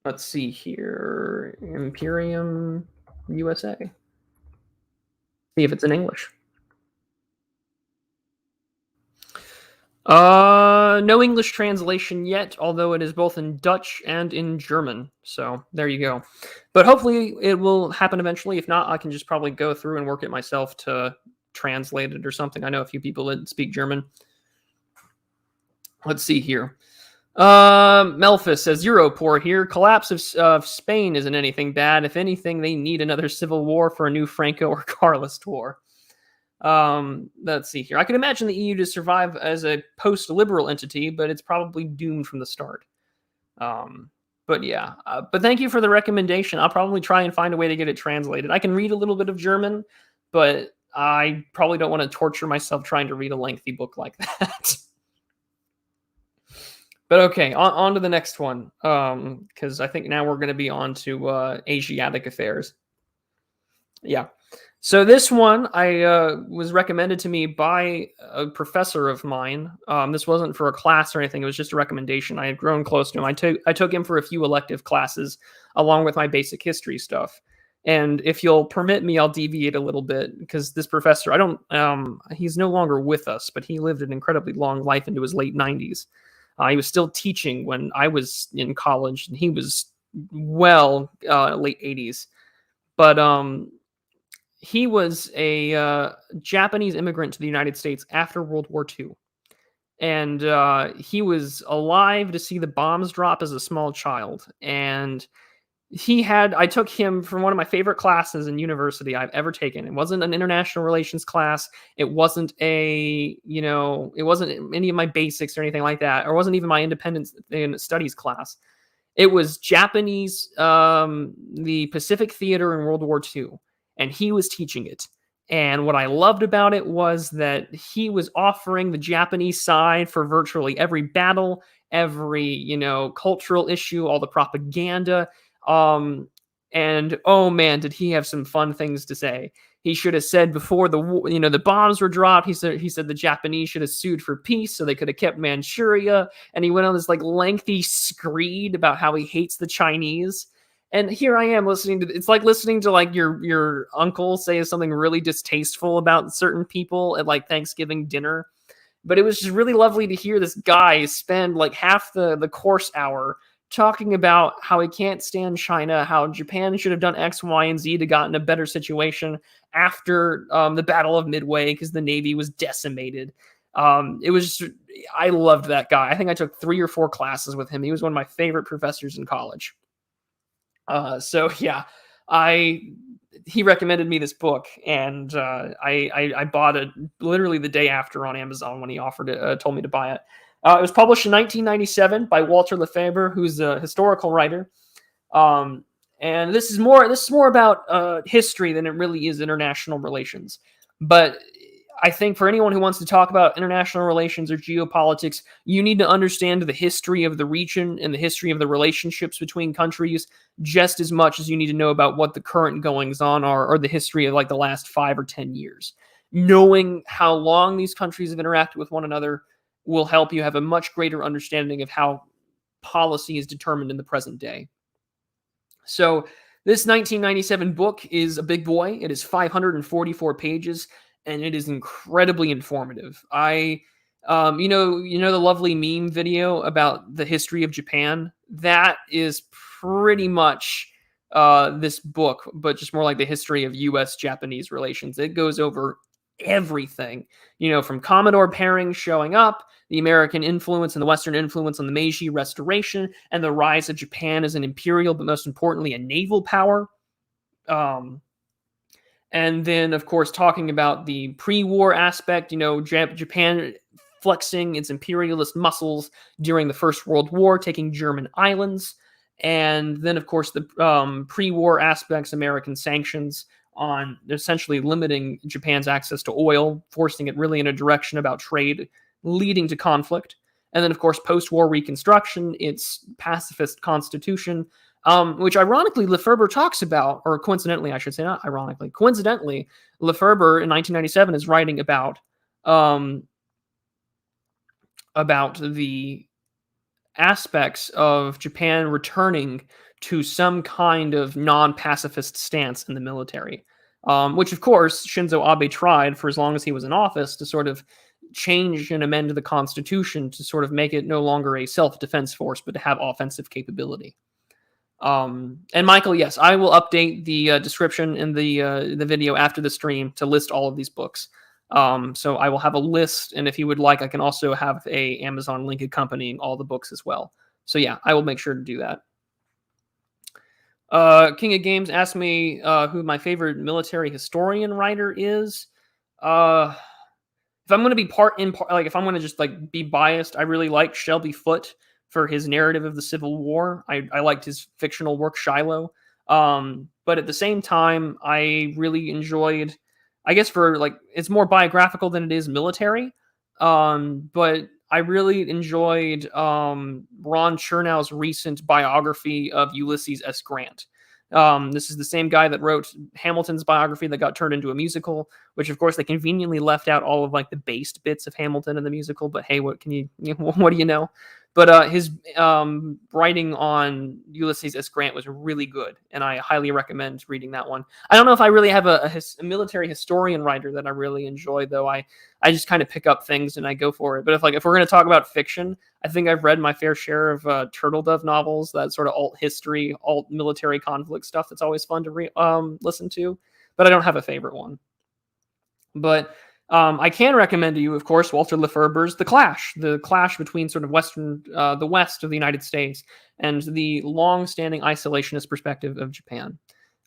Let's see here. Imperium USA. See if it's in English. No English translation yet, although it is both in Dutch and in German. So there you go. But hopefully it will happen eventually. If not, I can just probably go through and work it myself to translate it or something. I know a few people that speak German. Let's see here. Melphis says Europort here. Collapse of Spain isn't anything bad. If anything, they need another civil war for a new Franco or Carlist war. Let's see here. I could imagine the EU to survive as a post-liberal entity, but it's probably doomed from the start. But yeah. But thank you for the recommendation. I'll probably try and find a way to get it translated. I can read a little bit of German, but I probably don't want to torture myself trying to read a lengthy book like that. But okay, on to the next one, because I think now we're going to be on to Asiatic affairs. Yeah. So this one was recommended to me by a professor of mine. This wasn't for a class or anything. It was just a recommendation. I had grown close to him. I took him for a few elective classes along with my basic history stuff. And if you'll permit me, I'll deviate a little bit because this professor, he's no longer with us, but he lived an incredibly long life into his late 90s. He was still teaching when I was in college, and he was late 80s. But he was a Japanese immigrant to the United States after World War II. And he was alive to see the bombs drop as a small child. And I took him from one of my favorite classes in university I've ever taken. It wasn't an international relations class. It wasn't it wasn't any of my basics or anything like that. Or it wasn't even my independence studies class. It was Japanese, the Pacific Theater in World War II. And he was teaching it. And what I loved about it was that he was offering the Japanese side for virtually every battle, every, cultural issue, all the propaganda. And oh man, did he have some fun things to say. He should have said before the bombs were dropped, he said the Japanese should have sued for peace so they could have kept Manchuria. And he went on this lengthy screed about how he hates the Chinese. And here I am listening to your uncle say something really distasteful about certain people at Thanksgiving dinner. But it was just really lovely to hear this guy spend half the course hour talking about how he can't stand China, how Japan should have done X, Y, and Z to gotten a better situation after the Battle of Midway because the Navy was decimated. I loved that guy. I think I took 3 or 4 classes with him. He was one of my favorite professors in college. So yeah, he recommended me this book, and I bought it literally the day after on Amazon when he told me to buy it. It was published in 1997 by Walter Lefebvre, who's a historical writer. And this is more about history than it really is international relations. But I think for anyone who wants to talk about international relations or geopolitics, you need to understand the history of the region and the history of the relationships between countries just as much as you need to know about what the current goings-on are or the history of the last 5 or 10 years. Knowing how long these countries have interacted with one another will help you have a much greater understanding of how policy is determined in the present day. So this 1997 book is a big boy. It is 544 pages, and it is incredibly informative. The lovely meme video about the history of Japan? That is pretty much this book, but just more like the history of U.S.-Japanese relations. It goes over everything, from Commodore Perring showing up, the American influence and the Western influence on the Meiji Restoration, and the rise of Japan as an imperial, but most importantly, a naval power. And then, of course, talking about the pre-war aspect, Japan flexing its imperialist muscles during the First World War, taking German islands. And then, of course, the pre-war aspects, American sanctions on essentially limiting Japan's access to oil, forcing it really in a direction about trade, leading to conflict. And then, of course, post-war reconstruction, its pacifist constitution, which ironically Lefebvre talks about, or coincidentally, I should say, not ironically, coincidentally, Lefebvre in 1997 is writing about the aspects of Japan returning to some kind of non-pacifist stance in the military. which of course Shinzo Abe tried for as long as he was in office to sort of change and amend the Constitution to sort of make it no longer a self-defense force, but to have offensive capability. And Michael, yes, I will update the description in the video after the stream to list all of these books. So I will have a list, and if you would like, I can also have a Amazon link accompanying all the books as well. So yeah, I will make sure to do that. King of Games asked me who my favorite military historian writer is. If I'm going to be if I'm going to just like be biased, I really like Shelby Foote for his narrative of the Civil War. I liked his fictional work Shiloh. But at the same time, I really enjoyed, I guess for like, it's more biographical than it is military. But I really enjoyed Ron Chernow's recent biography of Ulysses S. Grant. This is the same guy that wrote Hamilton's biography that got turned into a musical, which of course they conveniently left out all of like the based bits of Hamilton in the musical. But hey, what do you know? But his writing on Ulysses S. Grant was really good, and I highly recommend reading that one. I don't know if I really have a military historian writer that I really enjoy, though. I just kind of pick up things and I go for it. But if we're going to talk about fiction, I think I've read my fair share of Turtle Dove novels, that sort of alt history, alt military conflict stuff that's always fun to listen to. But I don't have a favorite one. But I can recommend to you, of course, Walter Lefebvre's The Clash between sort of the West of the United States and the long-standing isolationist perspective of Japan.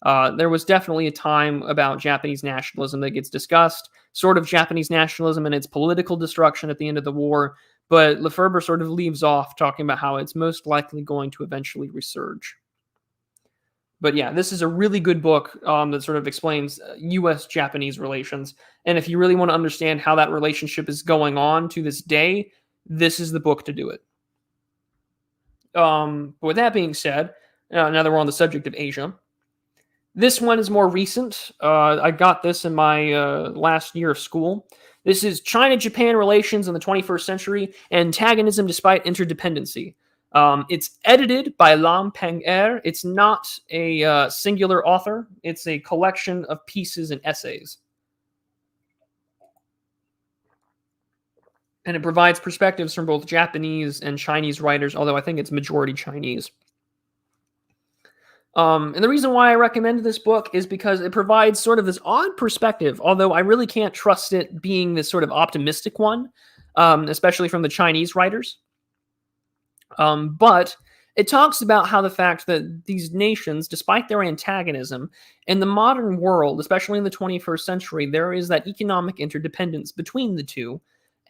There was definitely a time about Japanese nationalism that gets discussed, sort of Japanese nationalism and its political destruction at the end of the war, but Lefebvre sort of leaves off talking about how it's most likely going to eventually resurge. But yeah, this is a really good book that sort of explains U.S.-Japanese relations. And if you really want to understand how that relationship is going on to this day, this is the book to do it. But with that being said, now that we're on the subject of Asia, this one is more recent. I got this in my last year of school. This is China-Japan Relations in the 21st Century, Antagonism Despite Interdependency. It's edited by Lam Peng-er. It's not a singular author. It's a collection of pieces and essays. And it provides perspectives from both Japanese and Chinese writers, although I think it's majority Chinese. And the reason why I recommend this book is because it provides sort of this odd perspective, although I really can't trust it being this sort of optimistic one, especially from the Chinese writers. But it talks about how the fact that these nations, despite their antagonism, in the modern world, especially in the 21st century, there is that economic interdependence between the two,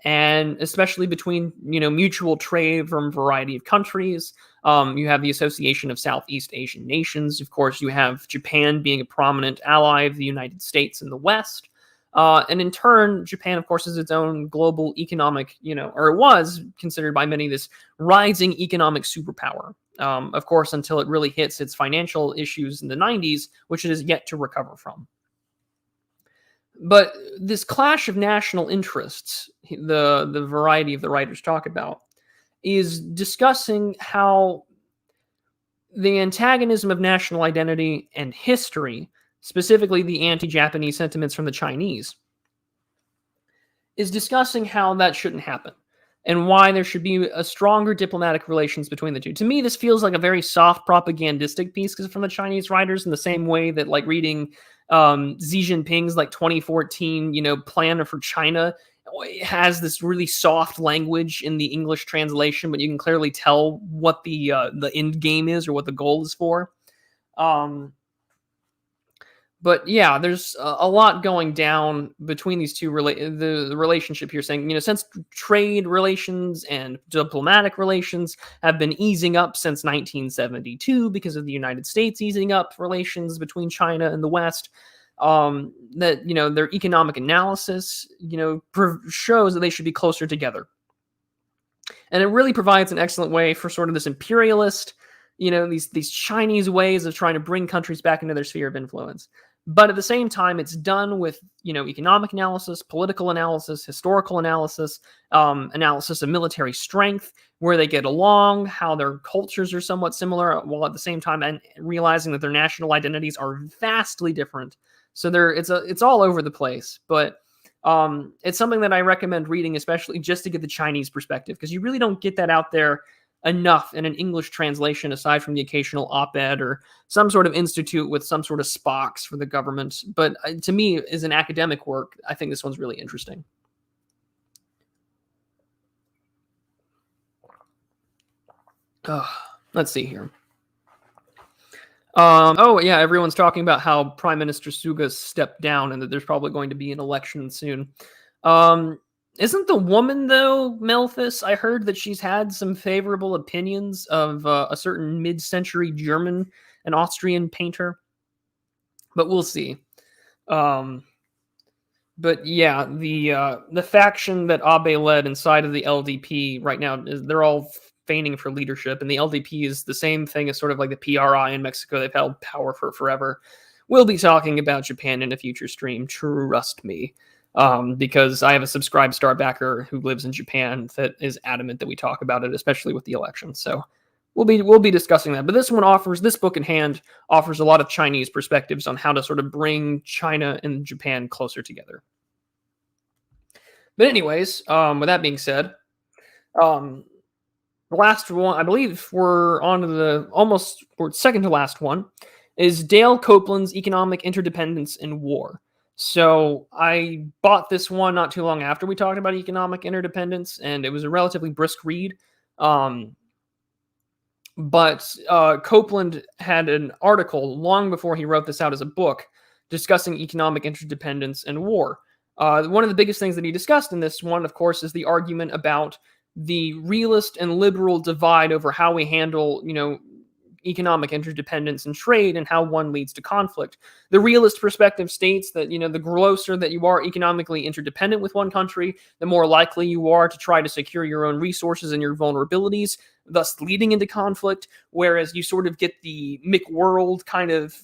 and especially between, mutual trade from a variety of countries. You have the Association of Southeast Asian Nations. Of course, you have Japan being a prominent ally of the United States in the West. And in turn, Japan, of course, is its own global economic, or it was considered by many this rising economic superpower. Of course, until it really hits its financial issues in the 90s, which it is yet to recover from. But this clash of national interests, the variety of the writers talk about, is discussing how the antagonism of national identity and history, specifically the anti-Japanese sentiments from the Chinese, is discussing how that shouldn't happen and why there should be a stronger diplomatic relations between the two. To me, this feels like a very soft propagandistic piece from the Chinese writers, in the same way that like reading Xi Jinping's like 2014, plan for China has this really soft language in the English translation, but you can clearly tell what the end game is or what the goal is for. But yeah, there's a lot going down between these two. The relationship here, saying, since trade relations and diplomatic relations have been easing up since 1972 because of the United States easing up relations between China and the West, that, their economic analysis, shows that they should be closer together. And it really provides an excellent way for sort of this imperialist, these Chinese ways of trying to bring countries back into their sphere of influence. But at the same time, it's done with, economic analysis, political analysis, historical analysis, analysis of military strength, where they get along, how their cultures are somewhat similar, while at the same time and realizing that their national identities are vastly different. So it's all over the place, but it's something that I recommend reading, especially just to get the Chinese perspective, because you really don't get that out there enough in an English translation, aside from the occasional op-ed or some sort of institute with some sort of Spocks for the government. But to me, as an academic work, I think this one's really interesting. Let's see here. Oh yeah, everyone's talking about how Prime Minister Suga stepped down and that there's probably going to be an election soon. Isn't the woman though, Melphis? I heard that she's had some favorable opinions of a certain mid-century German and Austrian painter, but we'll see. But yeah, the faction that Abe led inside of the LDP right now they're all feigning for leadership, and the LDP is the same thing as sort of like the PRI in Mexico. They've held power for forever. We'll be talking about Japan in a future stream, trust me, because I have a subscribe star backer who lives in Japan that is adamant that we talk about it, especially with the election. So we'll be discussing that. But this book in hand offers a lot of Chinese perspectives on how to sort of bring China and Japan closer together. But anyways, with that being said, the last one, I believe we're on to we're second to last one, is Dale Copeland's Economic Interdependence in War. So I bought this one not too long after we talked about economic interdependence, and it was a relatively brisk read. But Copeland had an article long before he wrote this out as a book discussing economic interdependence and war. One of the biggest things that he discussed in this one, of course, is the argument about the realist and liberal divide over how we handle, economic interdependence and trade and how one leads to conflict. The realist perspective states that, the closer that you are economically interdependent with one country, the more likely you are to try to secure your own resources and your vulnerabilities, thus leading into conflict. Whereas you sort of get the McWorld kind of,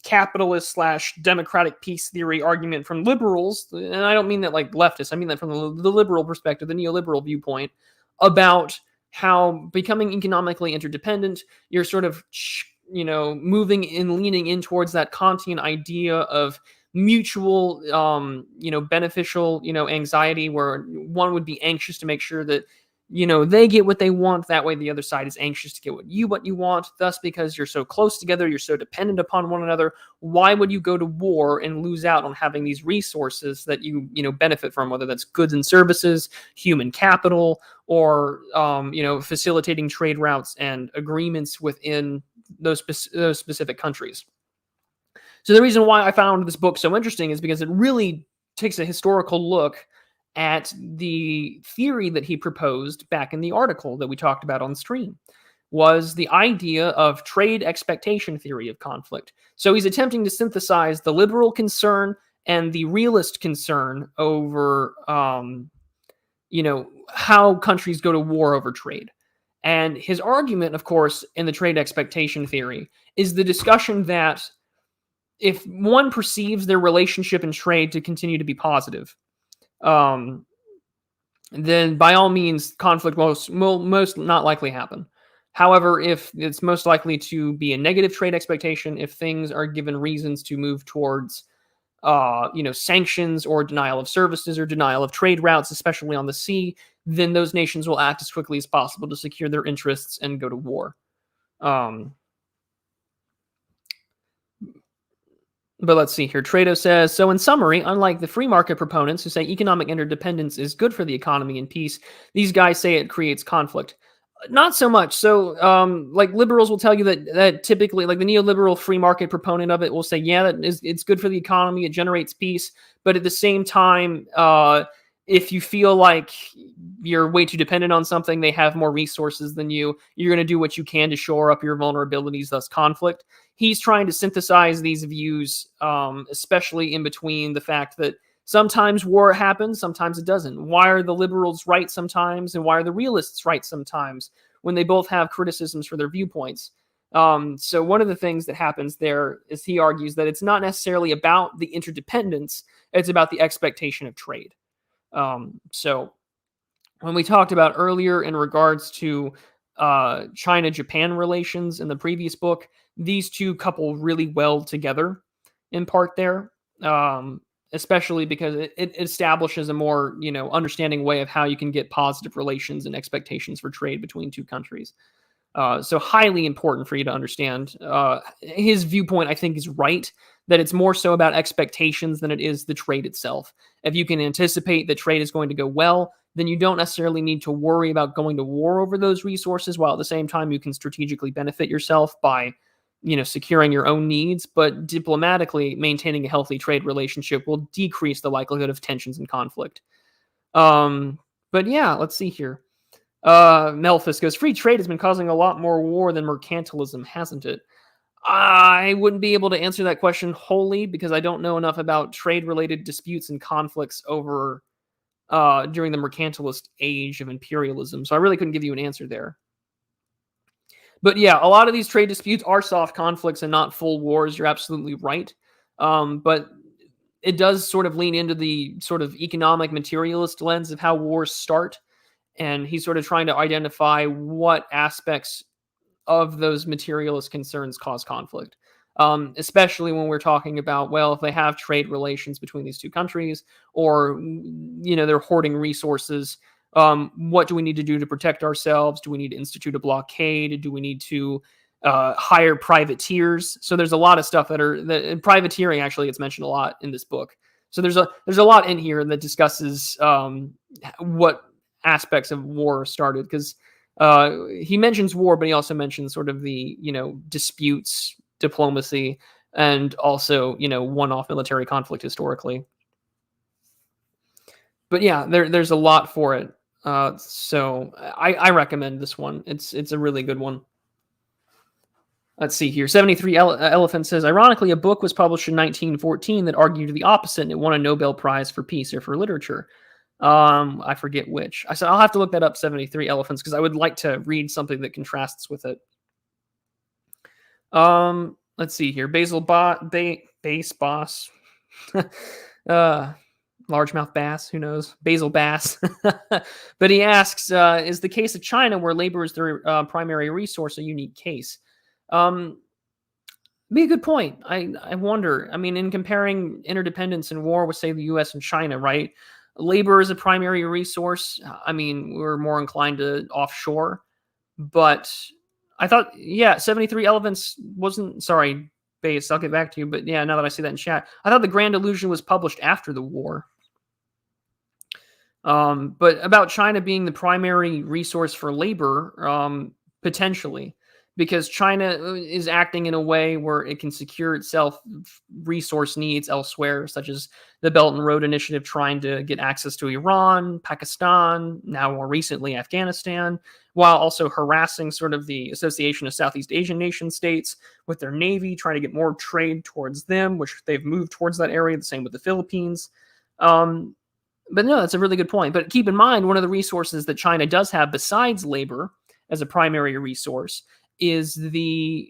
capitalist / democratic peace theory argument from liberals, and I don't mean that like leftists, I mean that from the liberal perspective, the neoliberal viewpoint, about how becoming economically interdependent, you're sort of, moving and leaning in towards that Kantian idea of mutual, beneficial, anxiety, where one would be anxious to make sure that, they get what they want. That way the other side is anxious to get what you want. Thus, because you're so close together, you're so dependent upon one another, why would you go to war and lose out on having these resources that you benefit from, whether that's goods and services, human capital, or, facilitating trade routes and agreements within those specific countries. So the reason why I found this book so interesting is because it really takes a historical look at the theory that he proposed back in the article that we talked about on stream, was the idea of trade expectation theory of conflict. So he's attempting to synthesize the liberal concern and the realist concern over, how countries go to war over trade. And his argument, of course, in the trade expectation theory is the discussion that if one perceives their relationship in trade to continue to be positive, then by all means, conflict will most not likely happen. However, if it's most likely to be a negative trade expectation, if things are given reasons to move towards, sanctions or denial of services or denial of trade routes, especially on the sea, then those nations will act as quickly as possible to secure their interests and go to war. But let's see here. Trado says, so in summary, unlike the free market proponents who say economic interdependence is good for the economy and peace, these guys say it creates conflict. Not so much. So, like liberals will tell you that typically, like the neoliberal free market proponent of it will say, yeah, it's good for the economy, it generates peace. But at the same time, if you feel like you're way too dependent on something, they have more resources than you, you're going to do what you can to shore up your vulnerabilities, thus conflict. He's trying to synthesize these views, especially in between the fact that sometimes war happens, sometimes it doesn't. Why are the liberals right sometimes, and why are the realists right sometimes, when they both have criticisms for their viewpoints? So one of the things that happens there is he argues that it's not necessarily about the interdependence, it's about the expectation of trade. So when we talked about earlier in regards to China-Japan relations in the previous book, these two couple really well together. in part there, especially because it establishes a more understanding way of how you can get positive relations and expectations for trade between two countries. So highly important for you to understand. His viewpoint, I think, is right, that it's more so about expectations than it is the trade itself. If you can anticipate that trade is going to go well, then you don't necessarily need to worry about going to war over those resources, while at the same time you can strategically benefit yourself by securing your own needs. But diplomatically, maintaining a healthy trade relationship will decrease the likelihood of tensions and conflict. But yeah, let's see here. Melphis goes, free trade has been causing a lot more war than mercantilism, hasn't it? I wouldn't be able to answer that question wholly because I don't know enough about trade-related disputes and conflicts over during the mercantilist age of imperialism. So I really couldn't give you an answer there. But yeah, a lot of these trade disputes are soft conflicts and not full wars. You're absolutely right. But it does sort of lean into the sort of economic materialist lens of how wars start. And he's sort of trying to identify what aspects of those materialist concerns cause conflict, especially when we're talking about, well, if they have trade relations between these two countries, or they're hoarding resources, what do we need to do to protect ourselves? Do we need to institute a blockade? Do we need to hire privateers? So there's a lot of stuff that privateering actually gets mentioned a lot in this book. So there's a lot in here that discusses what aspects of war started, because he mentions war, but he also mentions sort of the disputes, diplomacy, and also one-off military conflict historically. But yeah, there's a lot for it. So I recommend this one. It's a really good one. Let's see here. 73 Elephant says, ironically, a book was published in 1914 that argued the opposite, and it won a Nobel Prize for Peace or for Literature. I forget which. I said I'll have to look that up, 73 Elephants, because I would like to read something that contrasts with it. Let's see here. Bass Boss. Largemouth bass, who knows? Basil bass. But he asks, is the case of China, where labor is their primary resource, a unique case? Be a good point. I wonder. I mean, in comparing interdependence and war with, say, the U.S. and China, right? Labor is a primary resource. I mean, we're more inclined to offshore, but I thought, 73 Elephants wasn't, sorry, Base, I'll get back to you, but yeah, now that I see that in chat, I thought The Grand Illusion was published after the war. But about China being the primary resource for labor, potentially, because China is acting in a way where it can secure itself resource needs elsewhere, such as the Belt and Road Initiative trying to get access to Iran, Pakistan, now more recently Afghanistan, while also harassing sort of the Association of Southeast Asian Nation States with their navy, trying to get more trade towards them, which they've moved towards that area, the same with the Philippines. But no, that's a really good point. But keep in mind, one of the resources that China does have besides labor as a primary resource is the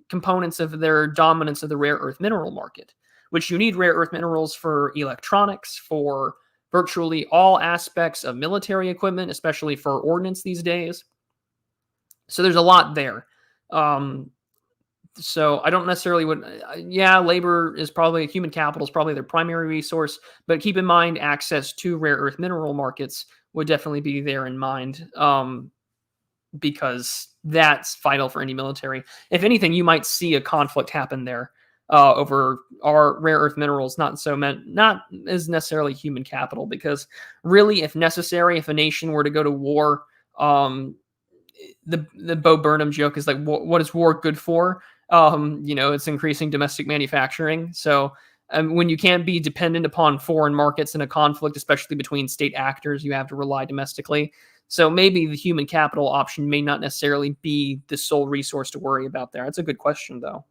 components of their dominance of the rare earth mineral market, which you need rare earth minerals for electronics, for virtually all aspects of military equipment, especially for ordnance these days. So there's a lot there. So I don't necessarily labor is probably, human capital is probably their primary resource, but keep in mind access to rare earth mineral markets would definitely be there in mind, because that's vital for any military. If anything, you might see a conflict happen there over our rare earth minerals, not as necessarily human capital, because really, if necessary, if a nation were to go to war, the Bo Burnham joke is like, what is war good for? It's increasing domestic manufacturing. So when you can't be dependent upon foreign markets in a conflict, especially between state actors, you have to rely domestically. So maybe the human capital option may not necessarily be the sole resource to worry about there. That's a good question, though.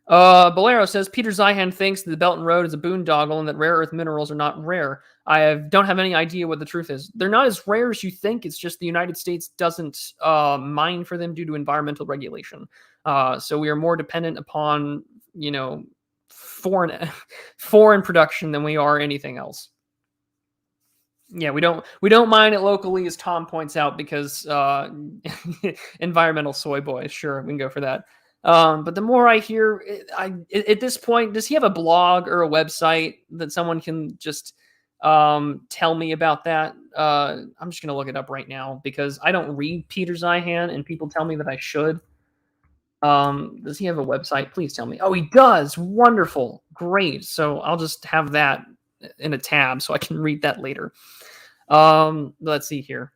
Bolero says, Peter Zeihan thinks that the Belt and Road is a boondoggle and that rare earth minerals are not rare. Don't have any idea what the truth is. They're not as rare as you think. It's just the United States doesn't mine for them due to environmental regulation. So we are more dependent upon, foreign production than we are anything else. Yeah, we don't mine it locally, as Tom points out, because environmental soy boys. Sure, we can go for that. But the more I hear, at this point, does he have a blog or a website that someone can just tell me about that? I'm just gonna look it up right now because I don't read Peter Zeihan, and people tell me that I should. Does he have a website? Please tell me. Oh, he does. Wonderful, great. So I'll just have that in a tab so I can read that later. Let's see here.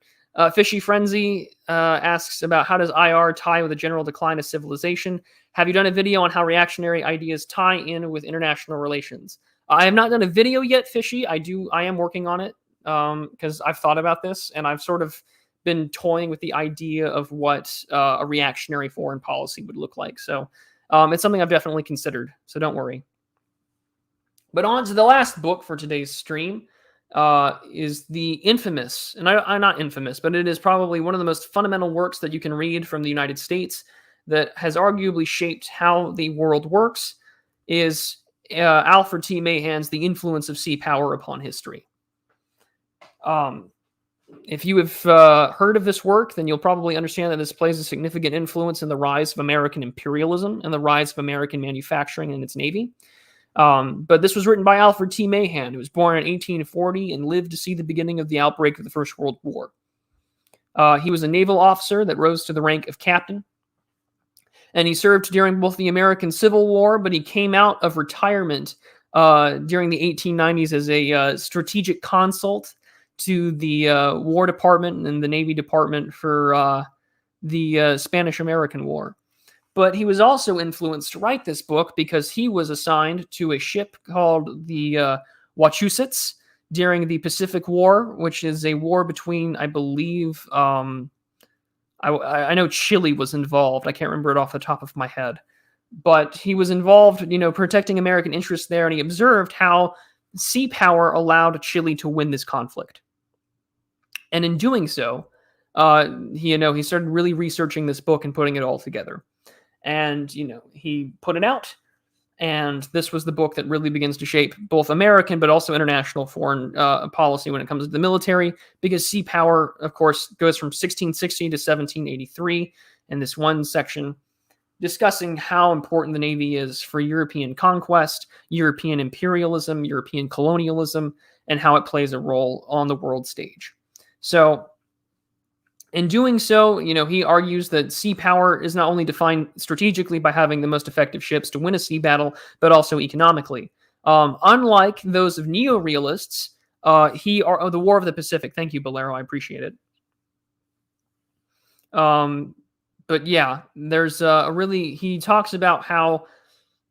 Fishy Frenzy asks about how does IR tie with the general decline of civilization? Have you done a video on how reactionary ideas tie in with international relations? I have not done a video yet, Fishy. I am working on it because I've thought about this and I've sort of been toying with the idea of what a reactionary foreign policy would look like. So it's something I've definitely considered. So don't worry. But on to the last book for today's stream. Is the infamous, and I'm not infamous, but it is probably one of the most fundamental works that you can read from the United States that has arguably shaped how the world works, is Alfred T. Mahan's The Influence of Sea Power Upon History. If you have heard of this work, then you'll probably understand that this plays a significant influence in the rise of American imperialism and the rise of American manufacturing and its navy. But this was written by Alfred T. Mahan, who was born in 1840 and lived to see the beginning of the outbreak of the First World War. He was a naval officer that rose to the rank of captain, and he served during both the American Civil War, but he came out of retirement during the 1890s as a strategic consult to the War Department and the Navy Department for the Spanish-American War. But he was also influenced to write this book because he was assigned to a ship called the Wachusett during the Pacific War, which is a war between, I believe, I know Chile was involved. I can't remember it off the top of my head. But he was involved, protecting American interests there, and he observed how sea power allowed Chile to win this conflict. And in doing so, he started really researching this book and putting it all together. And, he put it out, and this was the book that really begins to shape both American but also international foreign policy when it comes to the military, because sea power, of course, goes from 1660 to 1783 in this one section, discussing how important the Navy is for European conquest, European imperialism, European colonialism, and how it plays a role on the world stage. So, in doing so, he argues that sea power is not only defined strategically by having the most effective ships to win a sea battle, but also economically. Unlike those of neo-realists, the War of the Pacific. Thank you, Bolero. I appreciate it. But yeah, there's he talks about how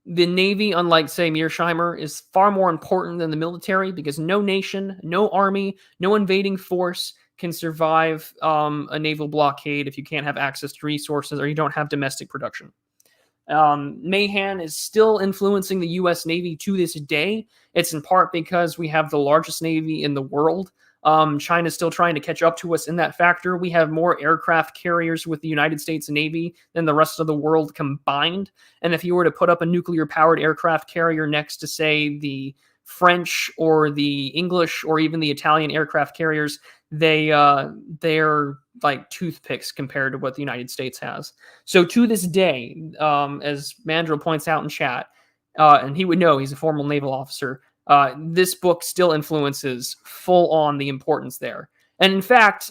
the Navy, unlike, say, Mearsheimer, is far more important than the military because no nation, no army, no invading force can survive a naval blockade if you can't have access to resources or you don't have domestic production. Mahan is still influencing the U.S. Navy to this day. It's in part because we have the largest Navy in the world. China's still trying to catch up to us in that factor. We have more aircraft carriers with the United States Navy than the rest of the world combined. And if you were to put up a nuclear-powered aircraft carrier next to, say, the French or the English or even the Italian aircraft carriers, they're like toothpicks compared to what the United States has. So to this day, as Mandrill points out in chat, and he would know, he's a former naval officer, this book still influences full on the importance there. And in fact,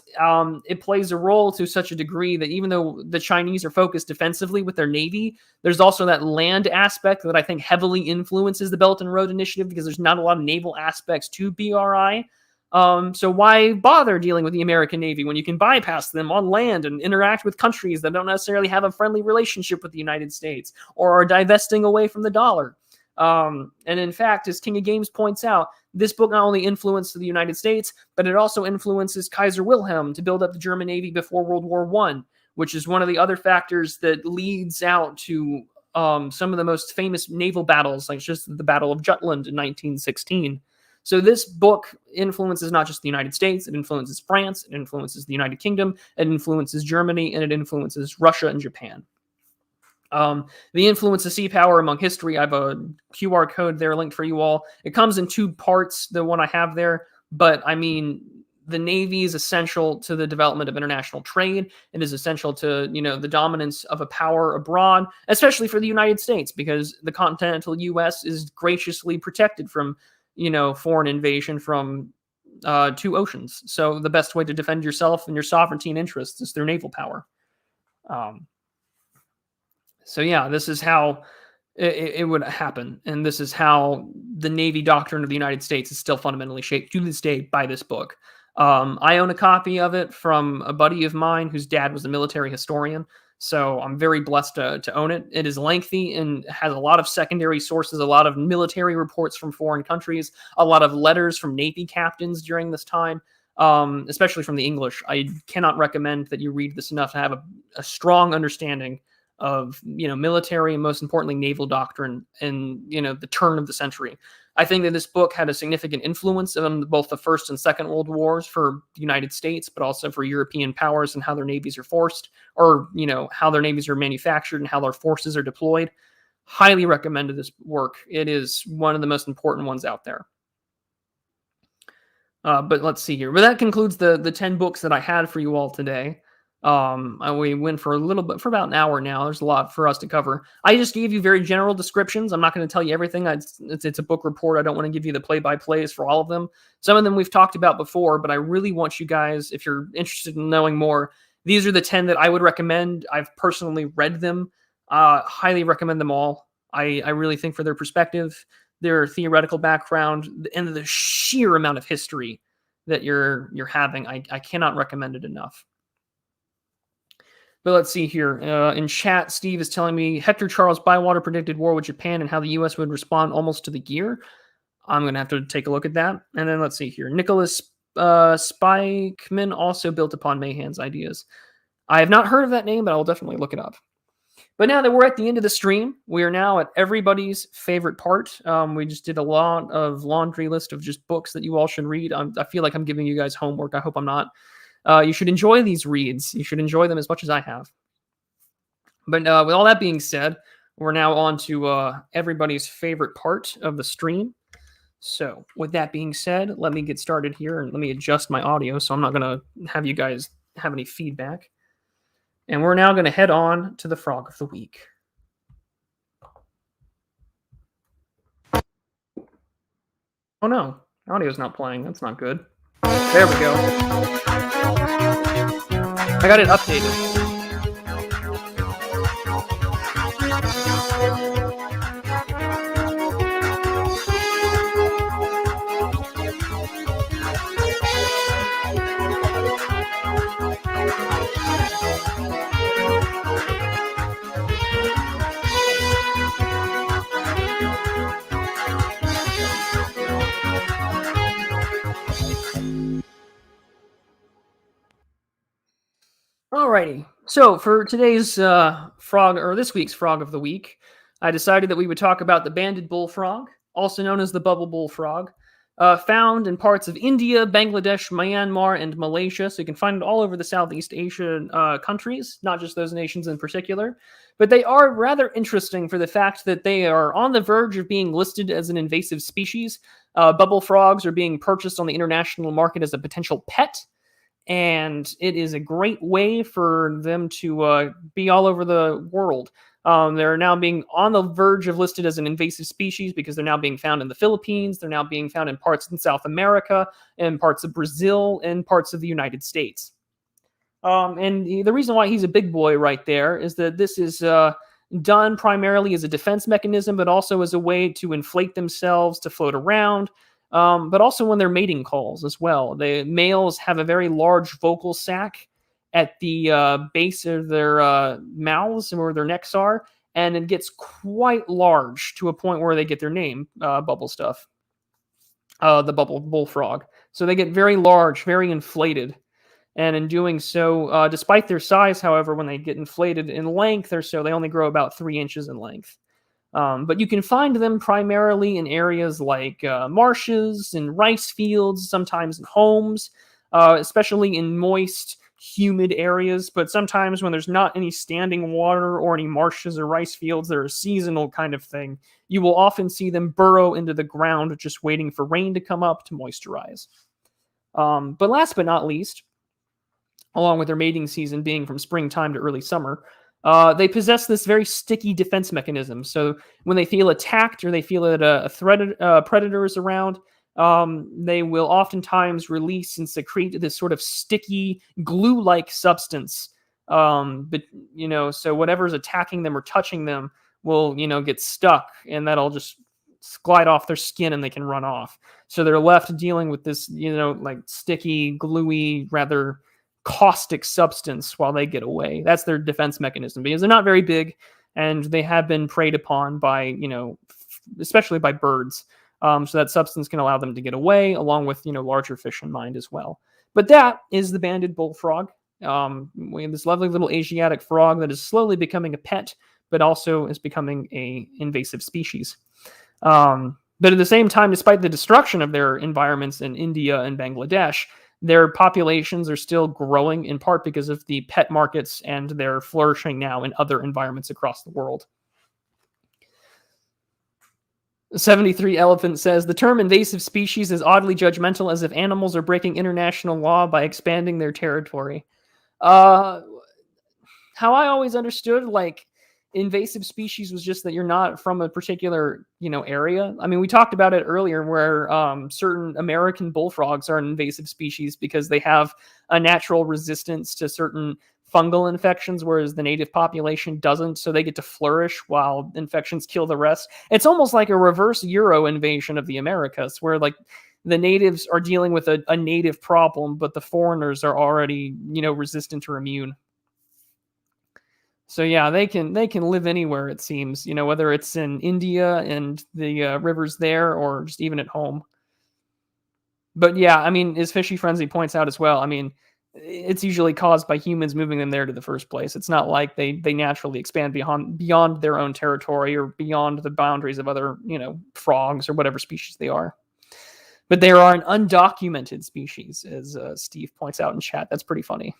it plays a role to such a degree that even though the Chinese are focused defensively with their Navy, there's also that land aspect that I think heavily influences the Belt and Road Initiative because there's not a lot of naval aspects to BRI. So why bother dealing with the American Navy when you can bypass them on land and interact with countries that don't necessarily have a friendly relationship with the United States or are divesting away from the dollar? And in fact, as King of Games points out, this book not only influenced the United States, but it also influences Kaiser Wilhelm to build up the German Navy before World War I, which is one of the other factors that leads out to some of the most famous naval battles, like just the Battle of Jutland in 1916. So this book influences not just the United States, it influences France, it influences the United Kingdom, it influences Germany, and it influences Russia and Japan. The influence of sea power among history, I have a QR code there linked for you all. It comes in two parts, the one I have there, but I mean, the Navy is essential to the development of international trade. It is essential to, the dominance of a power abroad, especially for the United States, because the continental U.S. is graciously protected from, foreign invasion from 2 oceans. So the best way to defend yourself and your sovereignty and interests is through naval power. So yeah, this is how it would happen. And this is how the Navy doctrine of the United States is still fundamentally shaped to this day by this book. I own a copy of it from a buddy of mine whose dad was a military historian. So I'm very blessed to own it. It is lengthy and has a lot of secondary sources, a lot of military reports from foreign countries, a lot of letters from Navy captains during this time, especially from the English. I cannot recommend that you read this enough to have a strong understanding of military and most importantly naval doctrine in the turn of the century. I think that this book had a significant influence on both the First and Second World Wars for the United States, but also for European powers and how their navies are forced, or how their navies are manufactured and how their forces are deployed. Highly recommended this work. It is one of the most important ones out there. But let's see here. But that concludes the 10 books that I had for you all today. We went for about an hour now. There's a lot for us to cover. I just gave you very general descriptions. I'm not going to tell you everything. It's a book report. I don't want to give you the play-by-plays for all of them. Some of them we've talked about before, but I really want you guys, if you're interested in knowing more, these are the 10 that I would recommend. I've personally read them. Highly recommend them all. I really think for their perspective, their theoretical background, and the sheer amount of history that you're having, I cannot recommend it enough. But let's see here. In chat, Steve is telling me Hector Charles Bywater predicted war with Japan and how the U.S. would respond almost to the year. I'm going to have to take a look at that. And then let's see here. Nicholas Spikeman also built upon Mahan's ideas. I have not heard of that name, but I will definitely look it up. But now that we're at the end of the stream, we are now at everybody's favorite part. We just did a lot of laundry list of just books that you all should read. I feel like I'm giving you guys homework. I hope I'm not. You should enjoy these reads. You should enjoy them as much as I have. But with all that being said, we're now on to everybody's favorite part of the stream. So with that being said, let me get started here and let me adjust my audio so I'm not going to have you guys have any feedback. And we're now going to head on to the Frog of the Week. Oh no, audio's not playing. That's not good. There we go. I got it updated. Alrighty, so for today's this week's Frog of the Week, I decided that we would talk about the banded bullfrog, also known as the bubble bullfrog, found in parts of India, Bangladesh, Myanmar, and Malaysia. So you can find it all over the Southeast Asian countries, not just those nations in particular. But they are rather interesting for the fact that they are on the verge of being listed as an invasive species. Bubble frogs are being purchased on the international market as a potential pet. And it is a great way for them to be all over the world. They're now being on the verge of listed as an invasive species because they're now being found in the Philippines. They're now being found in parts in South America, and parts of Brazil, and parts of the United States. And the reason why he's a big boy right there is that this is done primarily as a defense mechanism, but also as a way to inflate themselves, to float around. But also when they're mating calls as well. The males have a very large vocal sac at the base of their mouths and where their necks are, and it gets quite large to a point where they get their name, Bubble Stuff, the bubble bullfrog. So they get very large, very inflated, and in doing so, despite their size, however, when they get inflated in length or so, they only grow about 3 inches in length. But you can find them primarily in areas like marshes and rice fields, sometimes in homes, especially in moist, humid areas. But sometimes when there's not any standing water or any marshes or rice fields, they're a seasonal kind of thing. You will often see them burrow into the ground, just waiting for rain to come up to moisturize. But last but not least, along with their mating season being from springtime to early summer, they possess this very sticky defense mechanism. So when they feel attacked or they feel that a predator is around, they will oftentimes release and secrete this sort of sticky glue-like substance. But so whatever's attacking them or touching them will get stuck, and that'll just glide off their skin, and they can run off. So they're left dealing with this like sticky, gluey, rather caustic substance while they get away. That's their defense mechanism, because they're not very big, and they have been preyed upon by especially by birds. So that substance can allow them to get away, along with larger fish in mind as well. But that is the banded bullfrog. We have this lovely little Asiatic frog that is slowly becoming a pet, but also is becoming a invasive species. But at the same time, despite the destruction of their environments in India and Bangladesh, their populations are still growing, in part because of the pet markets, and they're flourishing now in other environments across the world. 73 Elephant says, the term invasive species is oddly judgmental, as if animals are breaking international law by expanding their territory. How I always understood, invasive species was just that you're not from a particular, area. I mean, we talked about it earlier, where certain American bullfrogs are an invasive species because they have a natural resistance to certain fungal infections, whereas the native population doesn't, so they get to flourish while infections kill the rest. It's almost like a reverse Euro invasion of the Americas, where the natives are dealing with a native problem, but the foreigners are already, resistant or immune. So yeah, they can live anywhere, it seems, whether it's in India and the rivers there, or just even at home. But yeah, I mean, as Fishy Frenzy points out as well, I mean, it's usually caused by humans moving them there to the first place. It's not like they naturally expand beyond their own territory or beyond the boundaries of other, frogs or whatever species they are. But they are an undocumented species, as Steve points out in chat. That's pretty funny.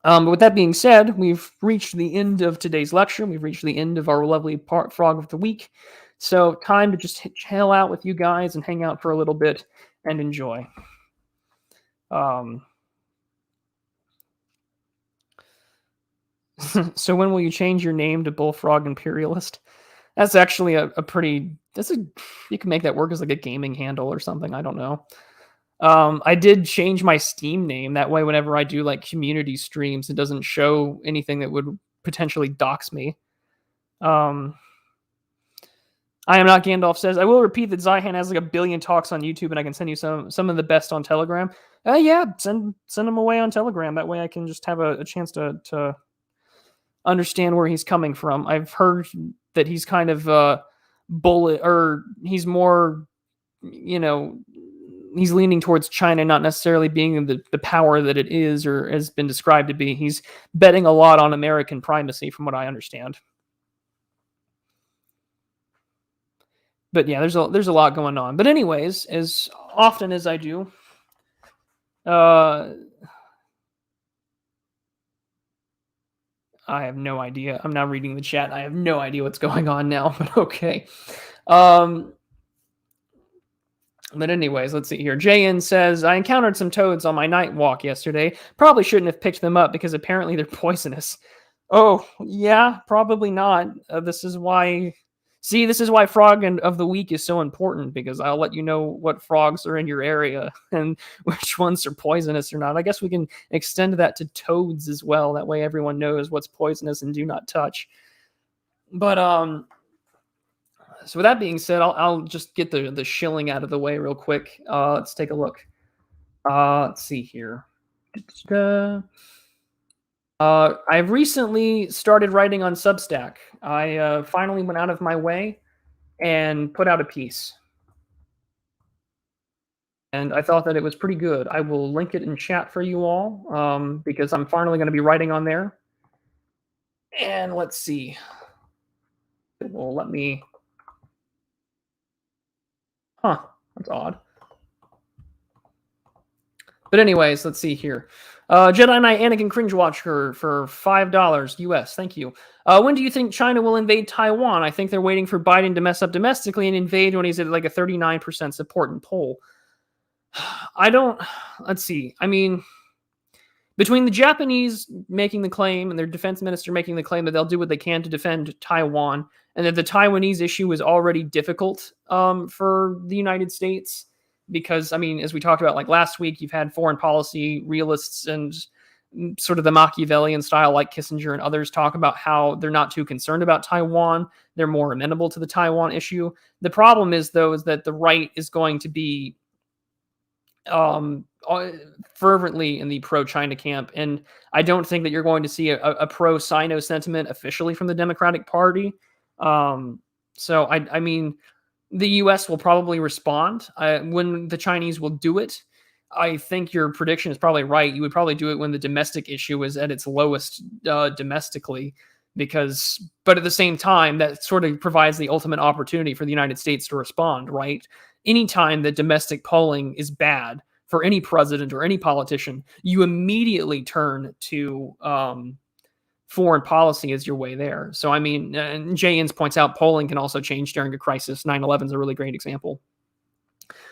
But with that being said, we've reached the end of today's lecture. We've reached the end of our lovely frog of the week. So time to just chill out with you guys and hang out for a little bit and enjoy. So when will you change your name to Bullfrog Imperialist? That's actually you can make that work as like a gaming handle or something. I don't know. I did change my Steam name. That way, whenever I do community streams, it doesn't show anything that would potentially dox me. I am not Gandalf says, I will repeat that Zyhan has 1 billion talks on YouTube, and I can send you some of the best on Telegram. Yeah, send them away on Telegram. That way I can just have a chance to understand where he's coming from. I've heard that he's kind of bullet, or he's more, he's leaning towards China not necessarily being the power that it is or has been described to be. He's betting a lot on American primacy, from what I understand. But yeah, there's a lot going on. But anyways, as often as I do, I have no idea. I'm now reading the chat. I have no idea what's going on now, but okay. But anyways, let's see here. JN says, I encountered some toads on my night walk yesterday. Probably shouldn't have picked them up because apparently they're poisonous. Oh, yeah, probably not. This is why Frog of the Week is so important, because I'll let you know what frogs are in your area and which ones are poisonous or not. I guess we can extend that to toads as well. That way everyone knows what's poisonous and do not touch. But so with that being said, I'll just get the shilling out of the way real quick. Let's take a look. Let's see here. I've recently started writing on Substack. I finally went out of my way and put out a piece. And I thought that it was pretty good. I will link it in chat for you all, because I'm finally going to be writing on there. And let's see. It will let me... Huh, that's odd. But anyways, let's see here. Jedi Knight Anakin Cringe Watcher for $5 US. Thank you. When do you think China will invade Taiwan? I think they're waiting for Biden to mess up domestically and invade when he's at like a 39% support in poll. I don't. Let's see. I mean, between the Japanese making the claim and their defense minister making the claim that they'll do what they can to defend Taiwan, and that the Taiwanese issue is already difficult for the United States, because I mean, as we talked about like last week, you've had foreign policy realists and sort of the Machiavellian style, like Kissinger and others, talk about how they're not too concerned about Taiwan. They're more amenable to the Taiwan issue. The problem is, though, is that the right is going to be um, fervently in the pro-China camp, and I don't think that you're going to see a pro-Sino sentiment officially from the Democratic Party. So I mean, the U.S. will probably respond when the Chinese will do it. I think your prediction is probably right. You would probably do it when the domestic issue is at its lowest domestically, but at the same time, that sort of provides the ultimate opportunity for the United States to respond, right? Anytime that domestic polling is bad for any president or any politician, you immediately turn to foreign policy as your way there. So, I mean, Jay Inns points out polling can also change during a crisis. 9/11 is a really great example.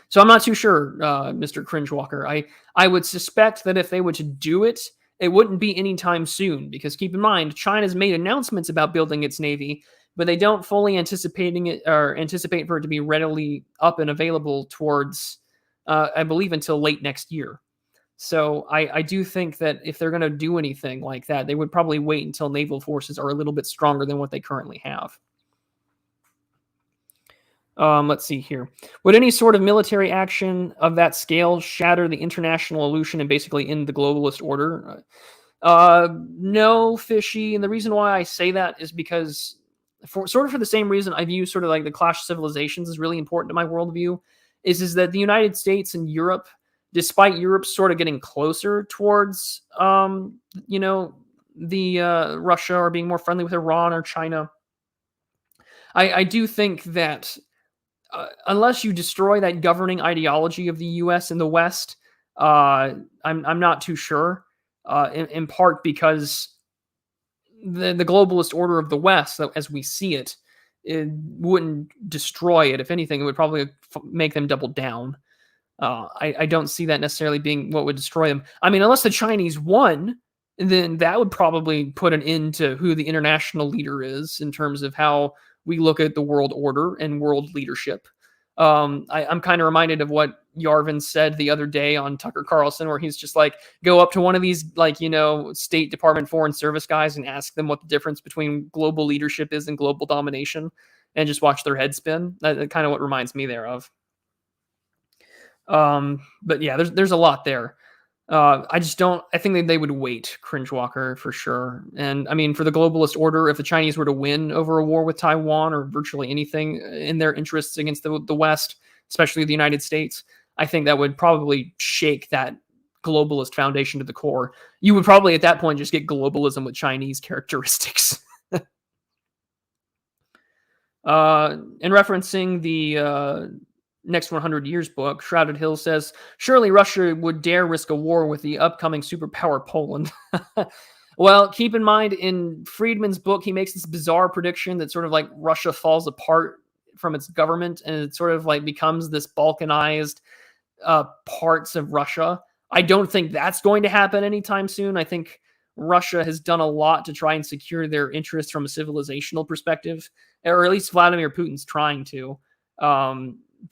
So I'm not too sure, Mr. Cringewalker. I would suspect that if they were to do it, it wouldn't be anytime soon, because keep in mind, China's made announcements about building its navy, but they don't fully anticipate for it to be readily up and available towards, I believe, until late next year. So I do think that if they're going to do anything like that, they would probably wait until naval forces are a little bit stronger than what they currently have. Let's see here. Would any sort of military action of that scale shatter the international illusion and basically end the globalist order? No, fishy. And the reason why I say that is because, for the same reason I view sort of like the clash of civilizations is really important to my worldview, is that the United States and Europe, despite Europe sort of getting closer towards, the Russia, or being more friendly with Iran or China, I do think that unless you destroy that governing ideology of the U.S. in the West, I'm not too sure. In part because the globalist order of the West, as we see it, it wouldn't destroy it. If anything, it would probably make them double down. I don't see that necessarily being what would destroy them. I mean, unless the Chinese won, then that would probably put an end to who the international leader is in terms of how we look at the world order and world leadership. I'm kind of reminded of what Yarvin said the other day on Tucker Carlson, where he's just like, go up to one of these, State Department Foreign Service guys and ask them what the difference between global leadership is and global domination, and just watch their head spin. That's kind of what reminds me thereof. But yeah, there's a lot there. I think that they would wait, Cringewalker, for sure. And I mean, for the globalist order, if the Chinese were to win over a war with Taiwan or virtually anything in their interests against the West, especially the United States, I think that would probably shake that globalist foundation to the core. You would probably at that point just get globalism with Chinese characteristics. In referencing the Next 100 Years book, Shrouded Hill says, surely Russia would dare risk a war with the upcoming superpower Poland. Well, keep in mind, in Friedman's book, he makes this bizarre prediction that sort of like Russia falls apart from its government and it sort of like becomes this Balkanized parts of Russia. I don't think that's going to happen anytime soon. I think Russia has done a lot to try and secure their interests from a civilizational perspective, or at least Vladimir Putin's trying to.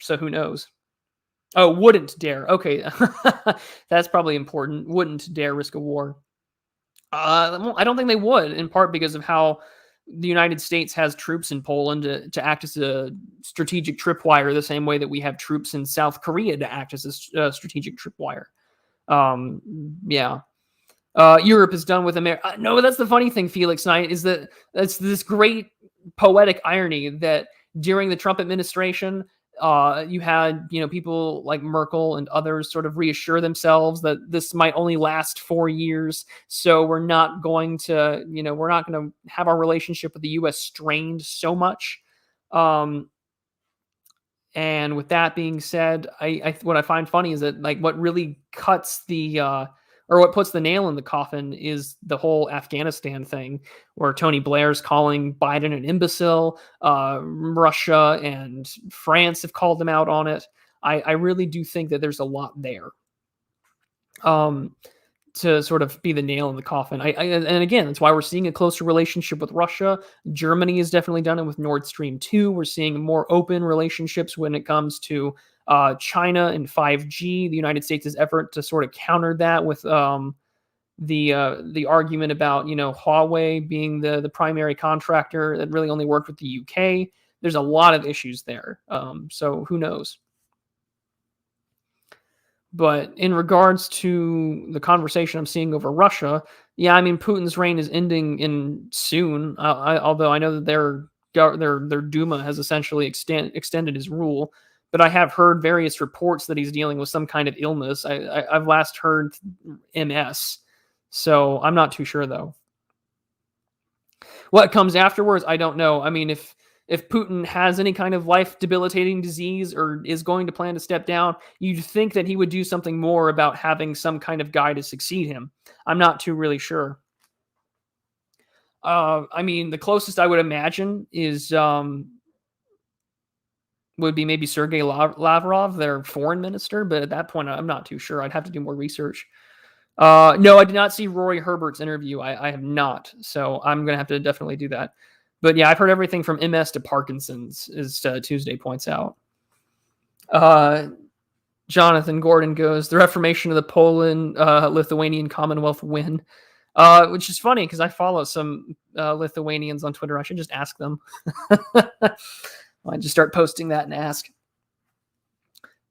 So who knows? Oh, wouldn't dare. Okay. That's probably important. Wouldn't dare risk a war. I don't think they would, in part because of how the United States has troops in Poland to act as a strategic tripwire, the same way that we have troops in South Korea to act as a strategic tripwire. Yeah. Europe is done with America. No, that's the funny thing, Felix Knight, is that that's this great poetic irony that during the Trump administration, you had, people like Merkel and others sort of reassure themselves that this might only last 4 years. So we're not going to have our relationship with the U.S. strained so much. And with that being said, what I find funny is that like what really cuts or what puts the nail in the coffin is the whole Afghanistan thing, where Tony Blair's calling Biden an imbecile. Russia and France have called him out on it. I really do think that there's a lot there. To sort of be the nail in the coffin. And again, that's why we're seeing a closer relationship with Russia. Germany has definitely done it with Nord Stream 2. We're seeing more open relationships when it comes to China and 5G. The United States' effort to sort of counter that with the argument about Huawei being the primary contractor that really only worked with the UK. There's a lot of issues there. So who knows? But in regards to the conversation I'm seeing over Russia, yeah, I mean Putin's reign is ending in soon. Although I know that their Duma has essentially extended his rule, but I have heard various reports that he's dealing with some kind of illness. I've last heard MS, so I'm not too sure though. What comes afterwards, I don't know. I mean, if Putin has any kind of life-debilitating disease or is going to plan to step down, you'd think that he would do something more about having some kind of guy to succeed him. I'm not too really sure. I mean, the closest I would imagine is would be maybe Sergei Lavrov, their foreign minister, but at that point, I'm not too sure. I'd have to do more research. No, I did not see Roy Herbert's interview. I have not, so I'm going to have to definitely do that. But yeah, I've heard everything from MS to Parkinson's, as Tuesday points out. Jonathan Gordon goes, the reformation of the Poland-Lithuanian Commonwealth win. Which is funny because I follow some Lithuanians on Twitter. I should just ask them. I just start posting that and ask.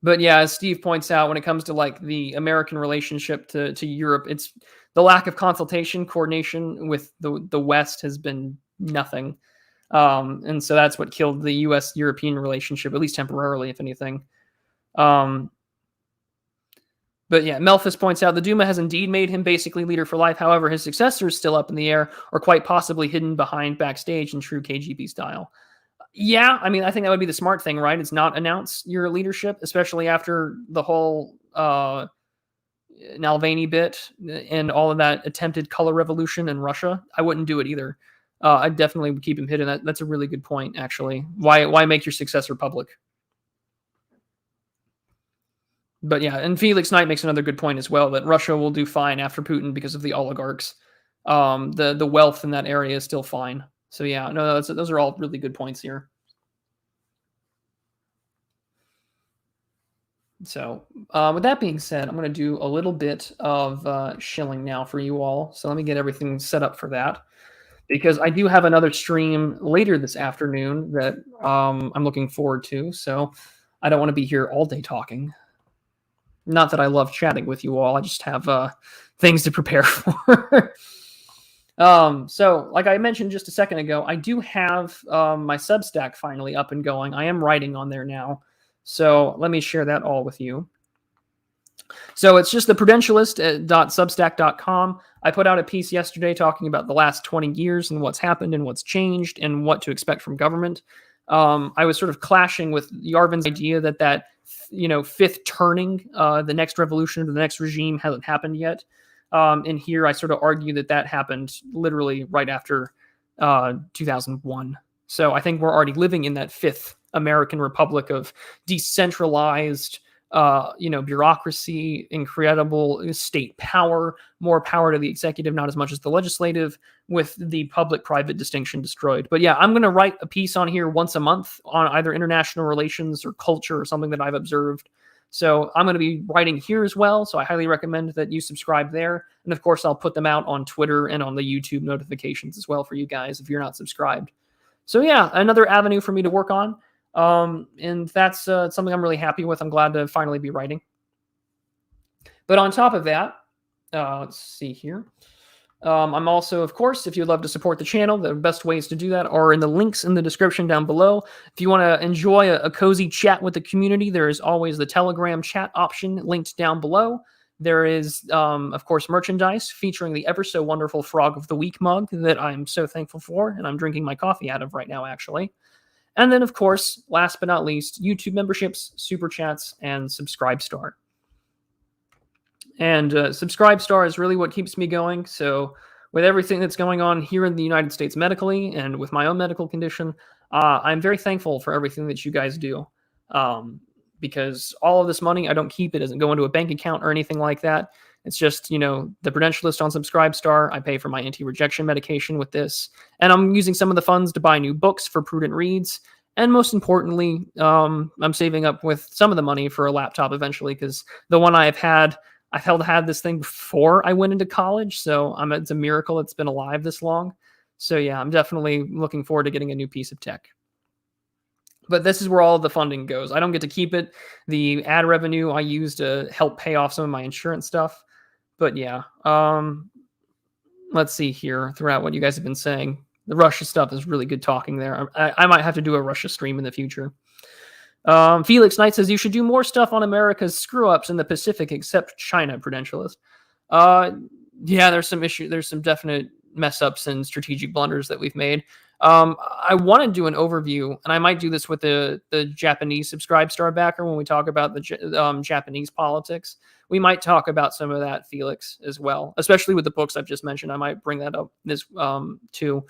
But yeah, as Steve points out, when it comes to like the American relationship to Europe, it's the lack of consultation, coordination with the West has been nothing. And so that's what killed the U.S.-European relationship, at least temporarily, if anything. But yeah, Melphis points out the Duma has indeed made him basically leader for life. However, his successor is still up in the air or quite possibly hidden behind backstage in true KGB style. Yeah, I mean, I think that would be the smart thing, right? It's not announce your leadership, especially after the whole Navalny bit and all of that attempted color revolution in Russia. I wouldn't do it either. I'd definitely keep him hidden. That's a really good point, actually. Why make your successor public? But yeah, and Felix Knight makes another good point as well, that Russia will do fine after Putin because of the oligarchs. The wealth in that area is still fine. So yeah, no, those are all really good points here. So with that being said, I'm going to do a little bit of shilling now for you all. So let me get everything set up for that, because I do have another stream later this afternoon that I'm looking forward to. So I don't want to be here all day talking. Not that I love chatting with you all. I just have things to prepare for. So like I mentioned just a second ago, I do have my Substack finally up and going. I am writing on there now. So let me share that all with you. So it's just the prudentialist.substack.com. I put out a piece yesterday talking about the last 20 years and what's happened and what's changed and what to expect from government. I was sort of clashing with Yarvin's idea that fifth turning, the next revolution or the next regime hasn't happened yet. And here I sort of argue that happened literally right after 2001. So I think we're already living in that fifth American Republic of decentralized, bureaucracy, incredible state power, more power to the executive, not as much as the legislative, with the public-private distinction destroyed. But yeah, I'm going to write a piece on here once a month on either international relations or culture or something that I've observed. So I'm going to be writing here as well. So I highly recommend that you subscribe there. And of course, I'll put them out on Twitter and on the YouTube notifications as well for you guys if you're not subscribed. So yeah, another avenue for me to work on. And that's something I'm really happy with. I'm glad to finally be writing. But on top of that, let's see here. I'm also, of course, if you'd love to support the channel, the best ways to do that are in the links in the description down below. If you want to enjoy a cozy chat with the community, there is always the Telegram chat option linked down below. There is, of course, merchandise featuring the ever so wonderful Frog of the Week mug that I'm so thankful for, and I'm drinking my coffee out of right now, actually. And then, of course, last but not least, YouTube memberships, super chats, and Subscribestar. And Subscribestar is really what keeps me going. So with everything that's going on here in the United States medically and with my own medical condition, I'm very thankful for everything that you guys do. because all of this money, I don't keep it. It doesn't go into a bank account or anything like that. It's just, the Prudentialist on Subscribestar. I pay for my anti-rejection medication with this. And I'm using some of the funds to buy new books for Prudent Reads. And most importantly, I'm saving up with some of the money for a laptop eventually, because the one I've had this thing before I went into college. So it's a miracle it's been alive this long. So yeah, I'm definitely looking forward to getting a new piece of tech. But this is where all of the funding goes. I don't get to keep it. The ad revenue I use to help pay off some of my insurance stuff. But yeah, let's see here throughout what you guys have been saying. The Russia stuff is really good talking there. I might have to do a Russia stream in the future. Felix Knight says you should do more stuff on America's screw-ups in the Pacific except China, Prudentialist. Yeah, there's some issue. There's some definite mess-ups and strategic blunders that we've made. I want to do an overview, and I might do this with the Japanese Subscribestar backer when we talk about the Japanese politics. We might talk about some of that, Felix, as well, especially with the books I've just mentioned. I might bring that up this too.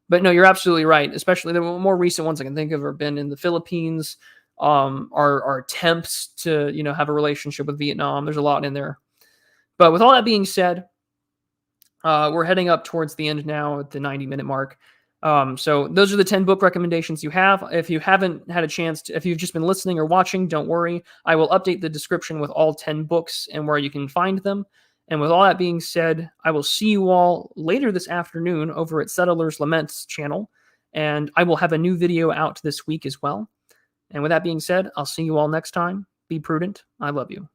But no, you're absolutely right. Especially the more recent ones I can think of have been in the Philippines. Our attempts to have a relationship with Vietnam. There's a lot in there. But with all that being said, we're heading up towards the end now at the 90-minute mark. So those are the 10 book recommendations you have. If you haven't had a chance to, if you've just been listening or watching, don't worry. I will update the description with all 10 books and where you can find them. And with all that being said, I will see you all later this afternoon over at Settlers Laments channel. And I will have a new video out this week as well. And with that being said, I'll see you all next time. Be prudent. I love you.